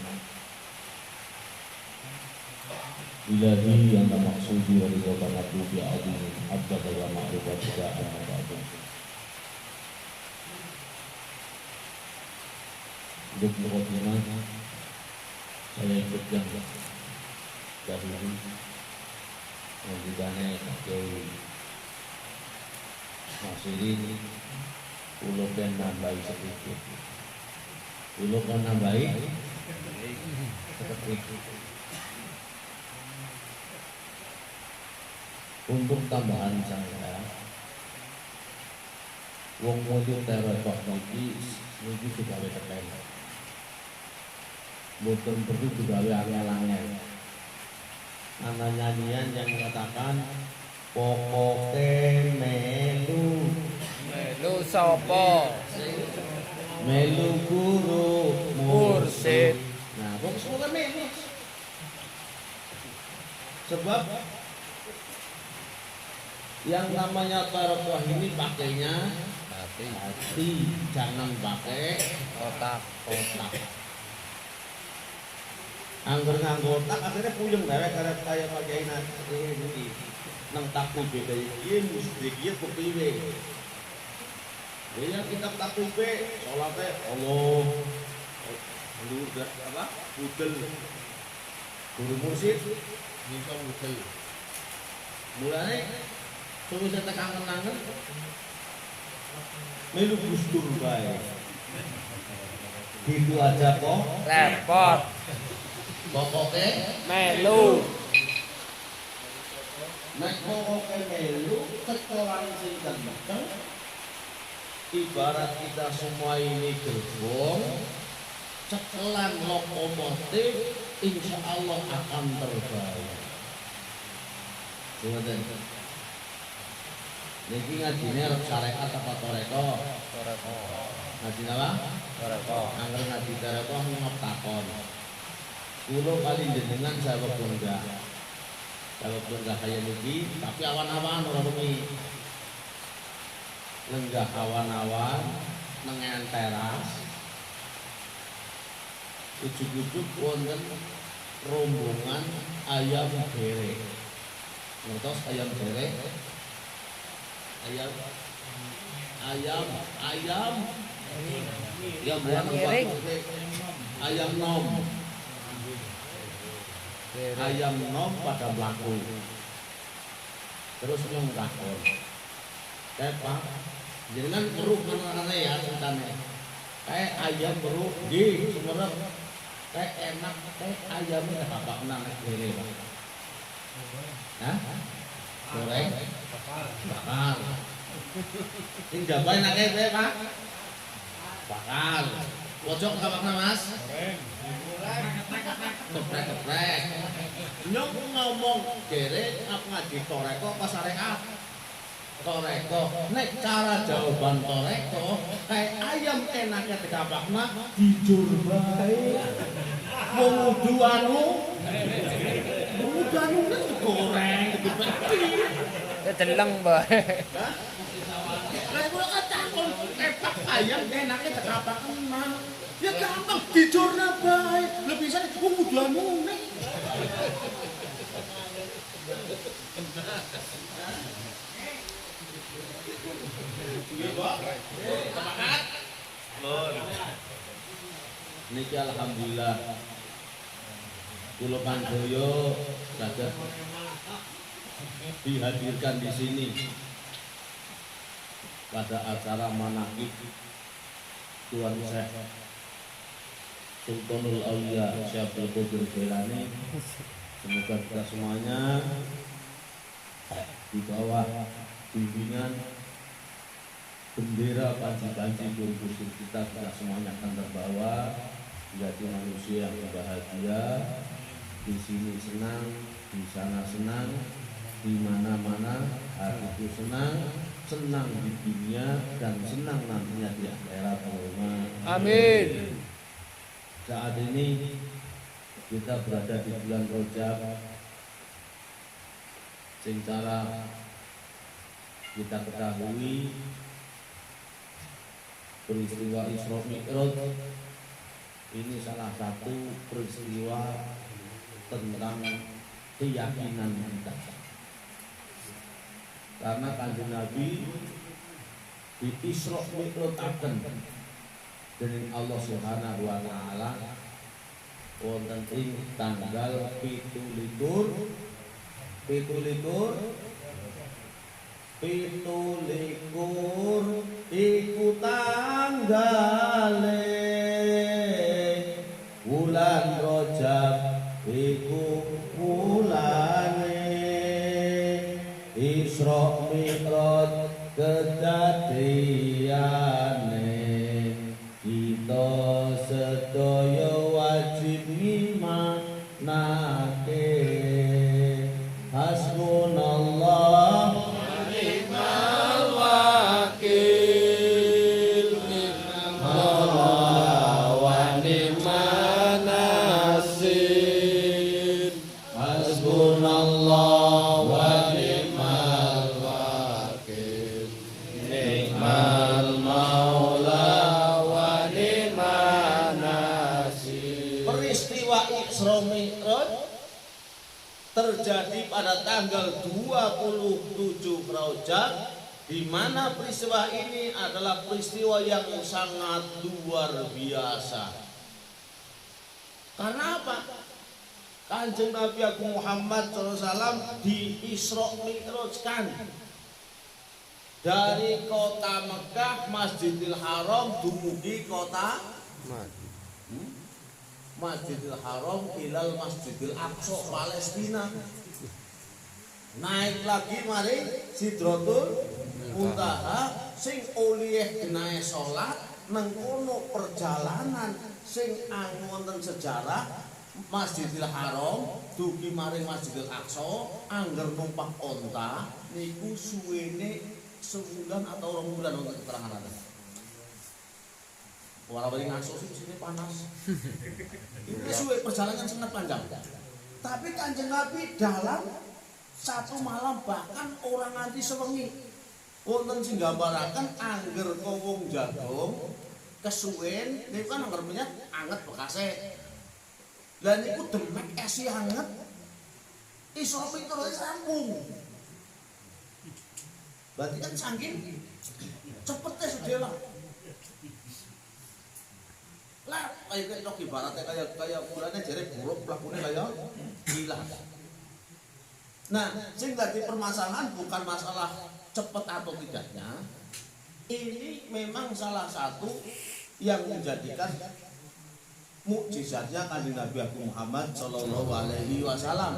Ilahi yang maksudi wa ridha nabdu bi adil abada wa ma'rifatika amma ba'du. Untuk berhubungan saya ikut yang dahulu menjadikannya pakai masukin pulau dan nambahi sedikit, pulau kan nambahi sedikit. Untuk tambahan saya, wong modul terotok niki sudah terkait. Bukan perlu digawe angel-angel. Ana nyanyian yang mengatakan pokoke melu sapa? Melu guru mursyid. Nah, wong semua melu. Sebab yang namanya tarokoh ini pakainya hati, jangan pakai otak. Anggur otak akhirnya puyeng dewek kaya pakai ini nang takube kaya iki mesti iki kepiye. Ya kitab takube salate Allah. Lu apa? Budel. Guru mursyid niku budel. Mulane sewise tekangen-kangen melu gustur bae. Gitu aja kok repot. Pokoke melu. Nek pokoke melu kecoran sing kenceng. Ibarat kita semua ini gerbong, cekelan lokomotif, insya Allah akan terbang. Gimana? Niki ngajine arep syariat apa toreko? Toreko. Ngaji napa? Toreko. Angger ngaji toreko ngop takon. Kulo kali jenengan jawab enggak. Jawab enggak kaya niki, tapi awan-awan ora wengi. Lenggah awan-awan nengen teras. Ujug-ujug wonten rombongan ayam derek. Ngertos ayam derek? Ayam yang bukan ayam nom. Ayam nom pada mlaku. Terus nyong takon. Pak, jenengan weruh mana ya ceritane. Kayak ayam weruh nggih sumerep. Kayak enak kayak ayamnya bapak nanek dhewe, Pak. Hah? Goreng? Bakar. Sing jambal enake piye, Pak? Bakar. Pojok kapakna, Mas? Geprek-geprek. Nyong ngomong derek apa ngaji toreko apa syariat? Toreko. Nek cara jawaban toreko kayak ayam enaknya dikapakna dijur bae. Wong udu anu goreng Deleng bae. Lah kula katakon epak ayam enaknya dikapaken mah. Ya gampang dijurna bae. Lha bisa wong udu anu nek. Semangat. Niki alhamdulillah kula Pandoyo saged dihadirkan di sini pada acara manaqib Tuan Syekh Sultanul Aulia Syekh Abdul Qadir Jailani. Semoga kita semuanya di bawah bimbingan bendera panji-panji guru kita semuanya akan terbawa menjadi manusia yang bahagia, di sini senang, di sana senang, di mana-mana hatiku senang, senang di dunia dan senang nantinya di akhirat. Amin. Saat ini kita berada di bulan Rajab, secara kita ketahui peristiwa Isra Mi'raj ini salah satu peristiwa tentang keyakinan kita. Karena Kanjeng Nabi di Isra Mi'raj akan dening Allah Subhanahu wa taala wonten ing tanggal 17 iku tanggale wulan Rajab iku wulane Isra Mi'raj kedadeyane kita sedaya wajib ngimanake hasbunallah wa ni'mal wakil ni'mal wa ni'man nasir hasbunallah wa ni'mal wakil ni'mal maula wa ni'man nasir. Peristiwa Isra Mi'raj terjadi pada tanggal 27 Rajab, di mana peristiwa ini adalah peristiwa yang sangat luar biasa. Karena apa? Kanjeng Nabi Agung Muhammad SAW di Isra Mi'rajkan dari kota Mekah Masjidil Haram dumugi kota Masjidil Haram ilal Masjidil Aqsa Palestina. Naik lagi mari Sidratul Muntaha sing oleh genahe salat nang kono perjalanan sing wonten sejarah Masjidil Haram dugi maring Masjidil Aqsa angger numpak onta niku suwene sebulan atau 2 bulan untuk keterangan ada. Walau ngaso sih sini panas. Ini suwe perjalanan sangat panjang. Tapi Kanjeng Nabi dalam satu malam bahkan orang nganti sewengi. Wonten sing gambaraken angger kowong jagung kesuwen niku kan angger minyak anget bekase. Lah niku demek esi anget iso terus rampung. Berarti kan saking cepetnya sudah lah. Lah kayak tok ibaratnya kayak bulannya jere buruk pelakunya kayak gila. Nah, sing dadi permasalahan bukan masalah cepet atau tidaknya. Ini memang salah satu yang menjadikan mukjizatnya Kanjeng Nabi Muhammad sallallahu alaihi wasallam.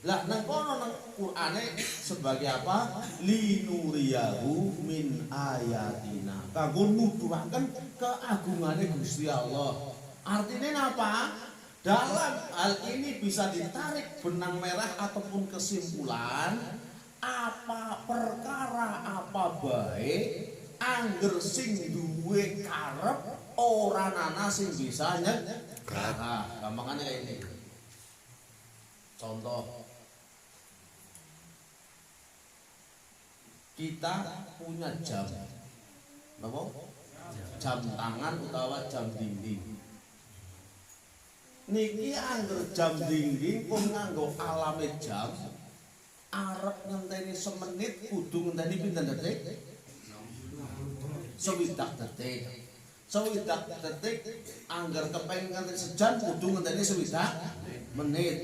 Lah nang kono nang Qur'ane sebagai apa? Linuriyahu min ayatina. Kanggo nuduhaken keagungane Gusti Allah. Artinya apa? Dalam hal ini bisa ditarik benang merah ataupun kesimpulan apa perkara apa baik angger sing duwe karep ora ana sing bisa nyegah. Gampangane kayak ini. Contoh, kita punya jam, apa? Jam tangan utawa jam dinding. Niki angger jam dinding pun nganggo alame jam. Arep ngenteni semenit kudu ngenteni pinten detik? 60 detik. 60 detik angger kepengin ngenteni sejam kudu ngenteni 60 menit.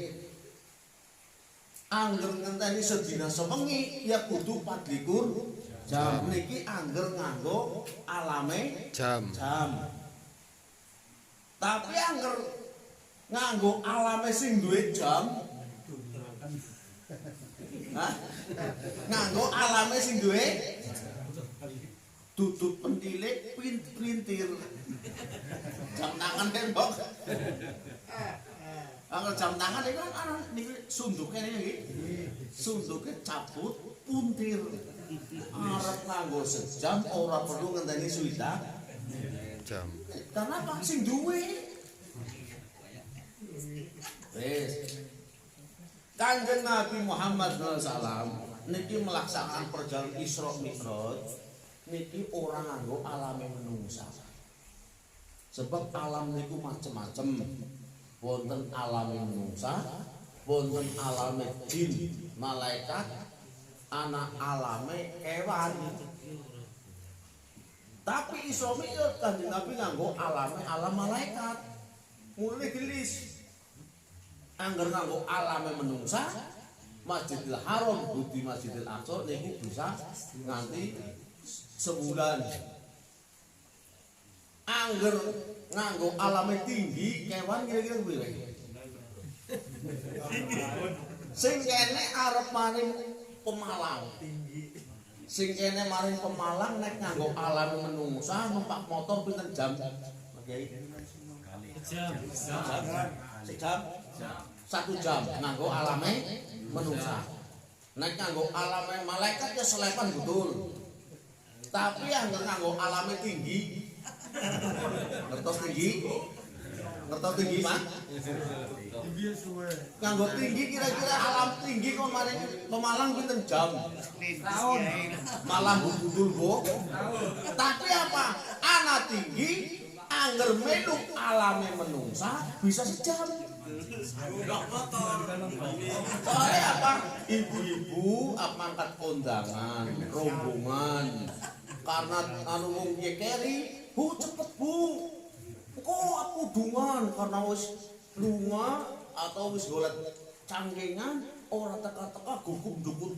Angger ngenteni sedina sewengi ya kudu 24 jam. Niki angger nganggo alame jam. Tapi angger nganggo alame sing duwe jam. Hah? Nganggo alame sing duwe duduk pentilik printir. Jam tangan kan, Bok. Angger jam tangan itu kan niki sunduke niki. Sunduke cabut puntir. Arep nganggo sejam ora perlu ngenteni swidak jam. Karena apa sing duwe? Wes. Kanjeng Nabi Muhammad SAW niki melaksanakan perjalanan Isra Mi'raj niki ora nganggo alame menungsa. Sebab alam niku macem-macem. Wonten alame menungsa, wonten alame jin, malaikat, ana alame kewan. Tapi Isra Mi'raj Kanjeng Nabi nganggo alame alam malaikat. Mulai gelis. Angger nganggo alame menungsa, Masjidil Haram di Masjidil Aqsa niku bisa nganti sebulan. Angger nganggo alame tinggi kewan kira-kira kuwi. Sing kene arep maring Pemalang. Sing kene maring Pemalang nek nganggo alame menungsa numpak motor pinten jam? Jam. 1 jam nganggo alame menungsa. Nek nganggo alame malaikat ya selepan betul. Tapi angger nganggo alame tinggi. Ngertos tinggi? Ngertos tinggi, Pak? Nganggo tinggi kira-kira alam tinggi kok maring Pemalang pinten jam? Tahun. Malah budul, Bu. Tapi apa? Ana tinggi angger melu alame menungsa bisa sejam. Soalnya apa? Ibu-ibu mangkat kondangan, rombongan. Karena anu wong keri, Bu cepet Bu. Kok aku dungan karena wis lunga atau wis golek cangkengan ora teka-teka gugup dukun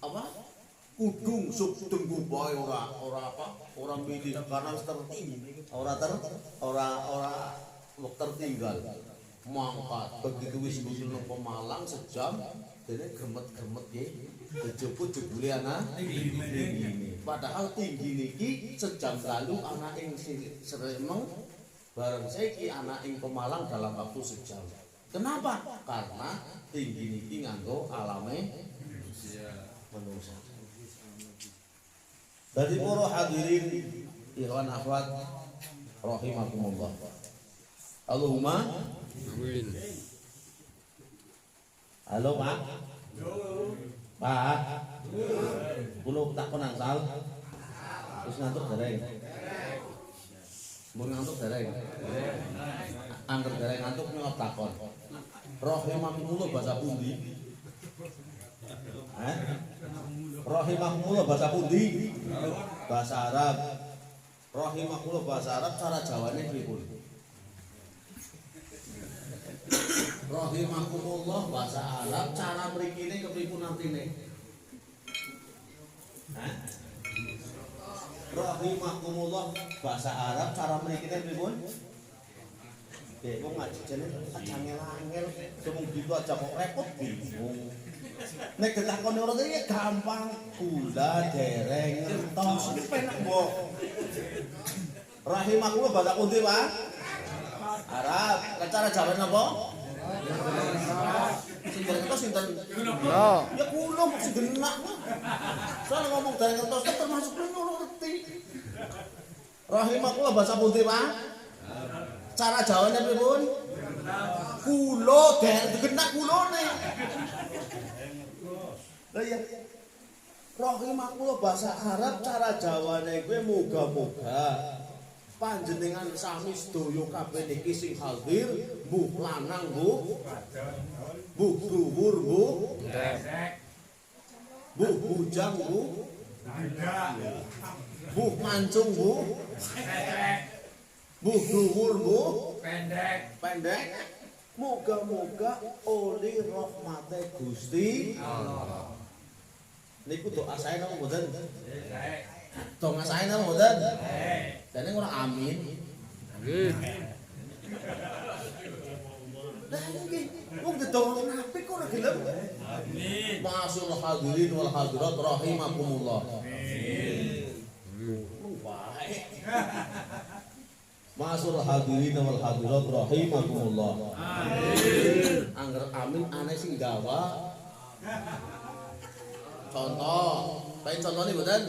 apa? Kudung sub dengku bae ora apa? Ora milih karena tertinggi. Ora tertinggal. Mangkat begitu wis muncul nang Pemalang sejam dene gremet-gremet nggih kejuput jebule ana tinggi. Padahal tinggi niki sejam lalu ana ing Sremeng bareng saiki ana ing Pemalang dalam waktu sejam. Kenapa? Karena tinggi niki nganggo alame manusia. Dadi para hadirin ikhwan akhwat rahimakumullah. Allahumma Amin. halo Pak. Pak. Kulo takon angsal. Terus ngantuk dereng. Mun ngantuk dereng. Angger dereng ngantuk nyok takon. Rahimakumullah bahasa pundi? Rahimakumullah bahasa pundi? Bahasa Arab. Rahimakumullah bahasa Arab, cara Jawane pripun? Rahimakumullah bahasa Arab, cara mrikine kepripun artine? Rahimakumullah bahasa Arab, cara mrikine pripun? Dek wong ngaji jane angel-angel, semung gitu aja kok repot bingung. Nek ditakoni ora iki gampang, gula dereng ngentos iki penak mbok. Rahimakumullah bahasa pundi, Pak? Arab. Cara Jawa napa? Sinten ngentos sinten? Ya kula mung sing genak. Soale ngomong dereng ngentos termasuk kula ngerti. Rahimakumullah bahasa pundi, Pak? Cara Jawane pripun? Kula dereng genak kulone. Lah ya. Rahimakumullah bahasa Arab, cara Jawane kuwi muga-muga panjenengan sami sedaya kabeh niki sing hadir, mbuh lanang mbuh, mbuh dhuwur mbuh, mbuh bujang mbuh, mbuh mancung mbuh, mbuh dhuwur mbuh, pendek. Moga-moga oleh rahmate Gusti Allah. Niku doa saya napa mboten? Doa saya napa mboten? Dene ora amin. Amin. Lah iki wong didongakno apik kok ora gelem. Amin. Ma'asul hadirin wal hadirat rahimakumullah. Amin. Baik. Ma'asul hadirin wal hadirat rahimakumullah. Amin. Angger amin aneh sing gawa. Contoh, pengen contohnya mboten?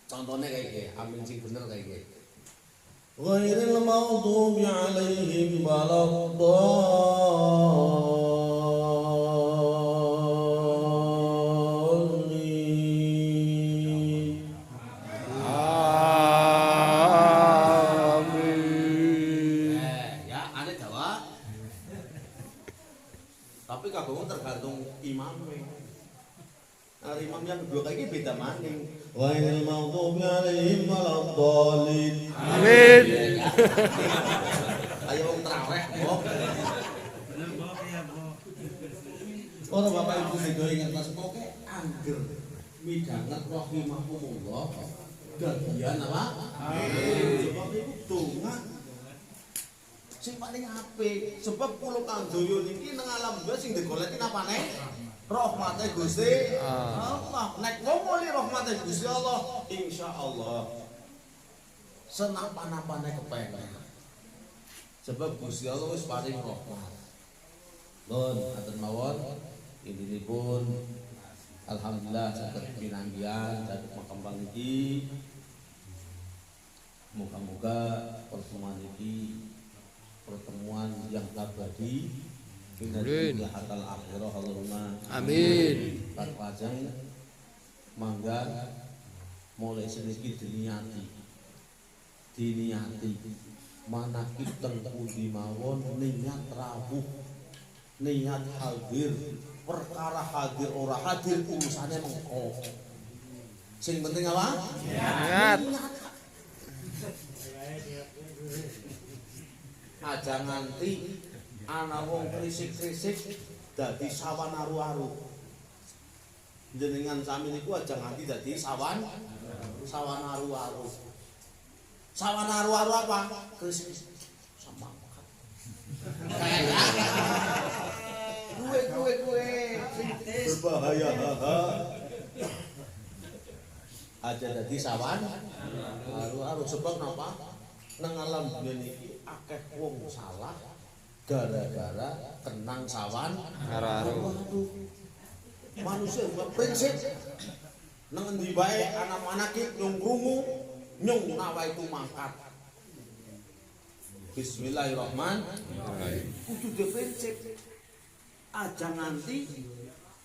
Contohnya kayak gini, amin sing bener kayak gini. Ghairil maghdubi alaihim waladdallin. Amin. Ya, aneh jawab. Tapi kagum tergantung imamnya. Nah, imam yang kedua kayak gini beda maning. Ghairil maghdubi alaihim waladdallin. Amin. Ayo wong traweh, kok. Ora Bapak Ibu sedaya ngertos pokoke angger midhanget rahimakumullah. Dadian apa? Amin. Sebab iku donga sing paling apik. Sebab kula kandoyo niki nang alam gua sing digoleki napane? Rahmate Gusti Allah. Nek wong muli rahmate Gusti Allah, insyaallah senapa-napane kepengen. Sebab Gusti Allah wis paring rahmat. Nun atur mawon intinipun alhamdulillah saged pinanggihan dhateng makembang iki. Moga-moga pertemuan iki pertemuan yang abadi. Amin. Hatal akhirah Allahumma Amin. Pak Lajeng mangga mulai sedikit diniati manakib teng pundi mawon niat rawuh niat hadir perkara hadir ora hadir urusane mengko sing penting apa? Niat. Aja nganti ana wong krisik-krisik dadi sawan aru-aru. Jenengan sami niku aja nganti dadi sawan aru-aru. Sawan aru-aru apa? Krisik sama Kue berbahaya. Aja dadi sawan aru-aru sebab napa? Nang alam dunya niki akeh wong salah gara-gara kenang sawan aru-aru. Manusia juga prinsip nang endi bae ana manakib nyung krungu nyung nawa itu mangkat. Bismillahirrahmanirrahim. Kudu de prinsip. Aja nganti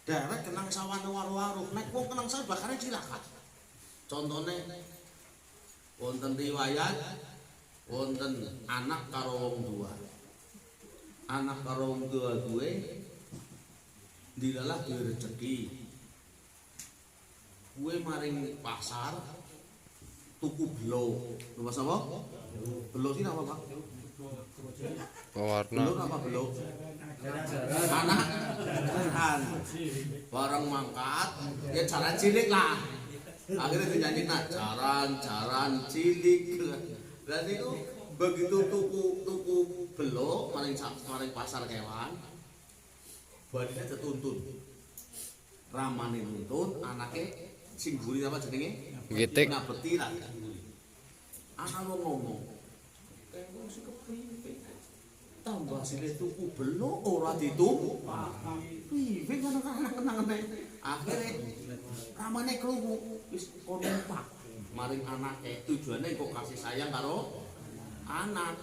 derek kenang sawane waru-waru. Nek wong kenang sawane bakare cilaka. Contone wonten riwayat wonten anak karo wong tua. Anak karo wong tua duwe dilalah duwe rezeki. Kuwe maring pasar tuku belo. Lho Mas apa? Belo iki apa, Pak? Pewarna. Belo apa belo? Anak kan. Barang mangkat, ya jaran cilik lah. Akhirnya dinyanyi nak jaran cilik. Dan itu begitu tuku belo maring pasar kewan. Badine dituntun. Ramane nuntun, anake sing mburi apa jenenge? Gitik. Ngabeti lah. Ana wong ngomong. Kengko sing kepriwe? Tambah sile tuku belo ora dituku. Piye kan kenang-kenang. Akhire ramane krungu wis kono Pak. Maring anake tujuane kok kasih sayang karo anak.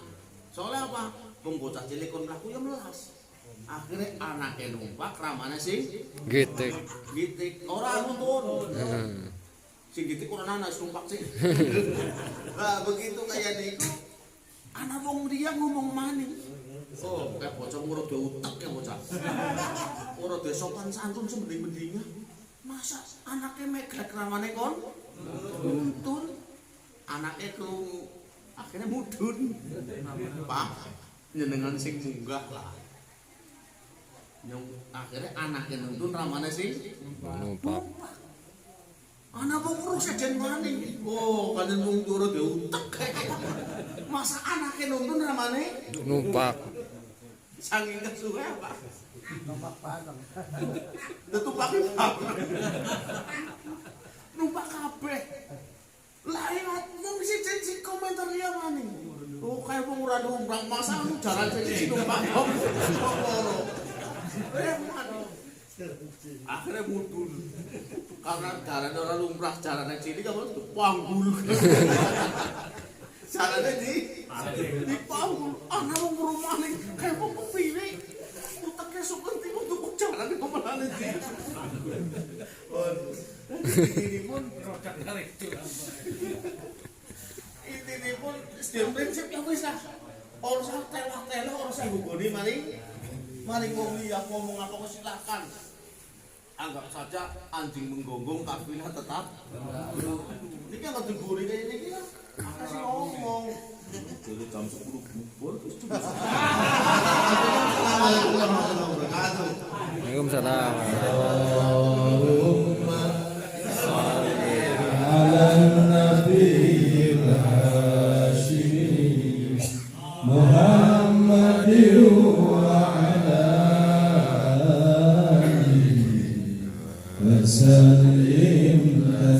Soalnya apa? Wong bocah cilik kon mlaku ya melas. Akhirnya anaknya numpak ramane sing Gitik. ora nuntun. Sing gitik ora ana numpak sih. Nah, begitu kayak niku anak wong dia ngomong maning. Oh, kayak bocah ora de utek ya bocah. Ora de sopan santun semending-mendingnya. Masa anaknya meglek ramane kon nuntun. Anaknya krungu. Akhirnya mudun. Pak, nyenengan sing munggah lah. Yang akhirnya anaknya nuntun ramane sing Numpak. anak wong urus sejen maning. Oh, kanjen wong ora de utek. Masa anaknya nuntun ramane Numpak. saking kesuwe apa? Numpak bareng. Numpak kabeh. Numpak kabeh. Lah lewat wong siji komentar dia maning. Oh, kayak wong ora numpak masa anu jalan siji numpak kok. Akhirnya mudun karena jalan orang lumrah jalan cilik apa itu panggul jalannya di panggul anak mau rumah nih kayak mau kepilih utaknya so penting untuk jalan di kemana nih ini pun ini pun setiap prinsip yang bisa orang saya telah orang saya hubungi maring wong liya ngomong apa kok silakan. Anggap saja anjing menggonggong kafilah tetap. Ini kan nggak diguri kayak ini kan. Apa sih ngomong? Jadi jam 10 bubur terus juga. Assalamualaikum warahmatullahi wabarakatuh. Waalaikumsalam. Allahumma shalli ala nabiyil hashim Muhammadin wa وسلم تسليما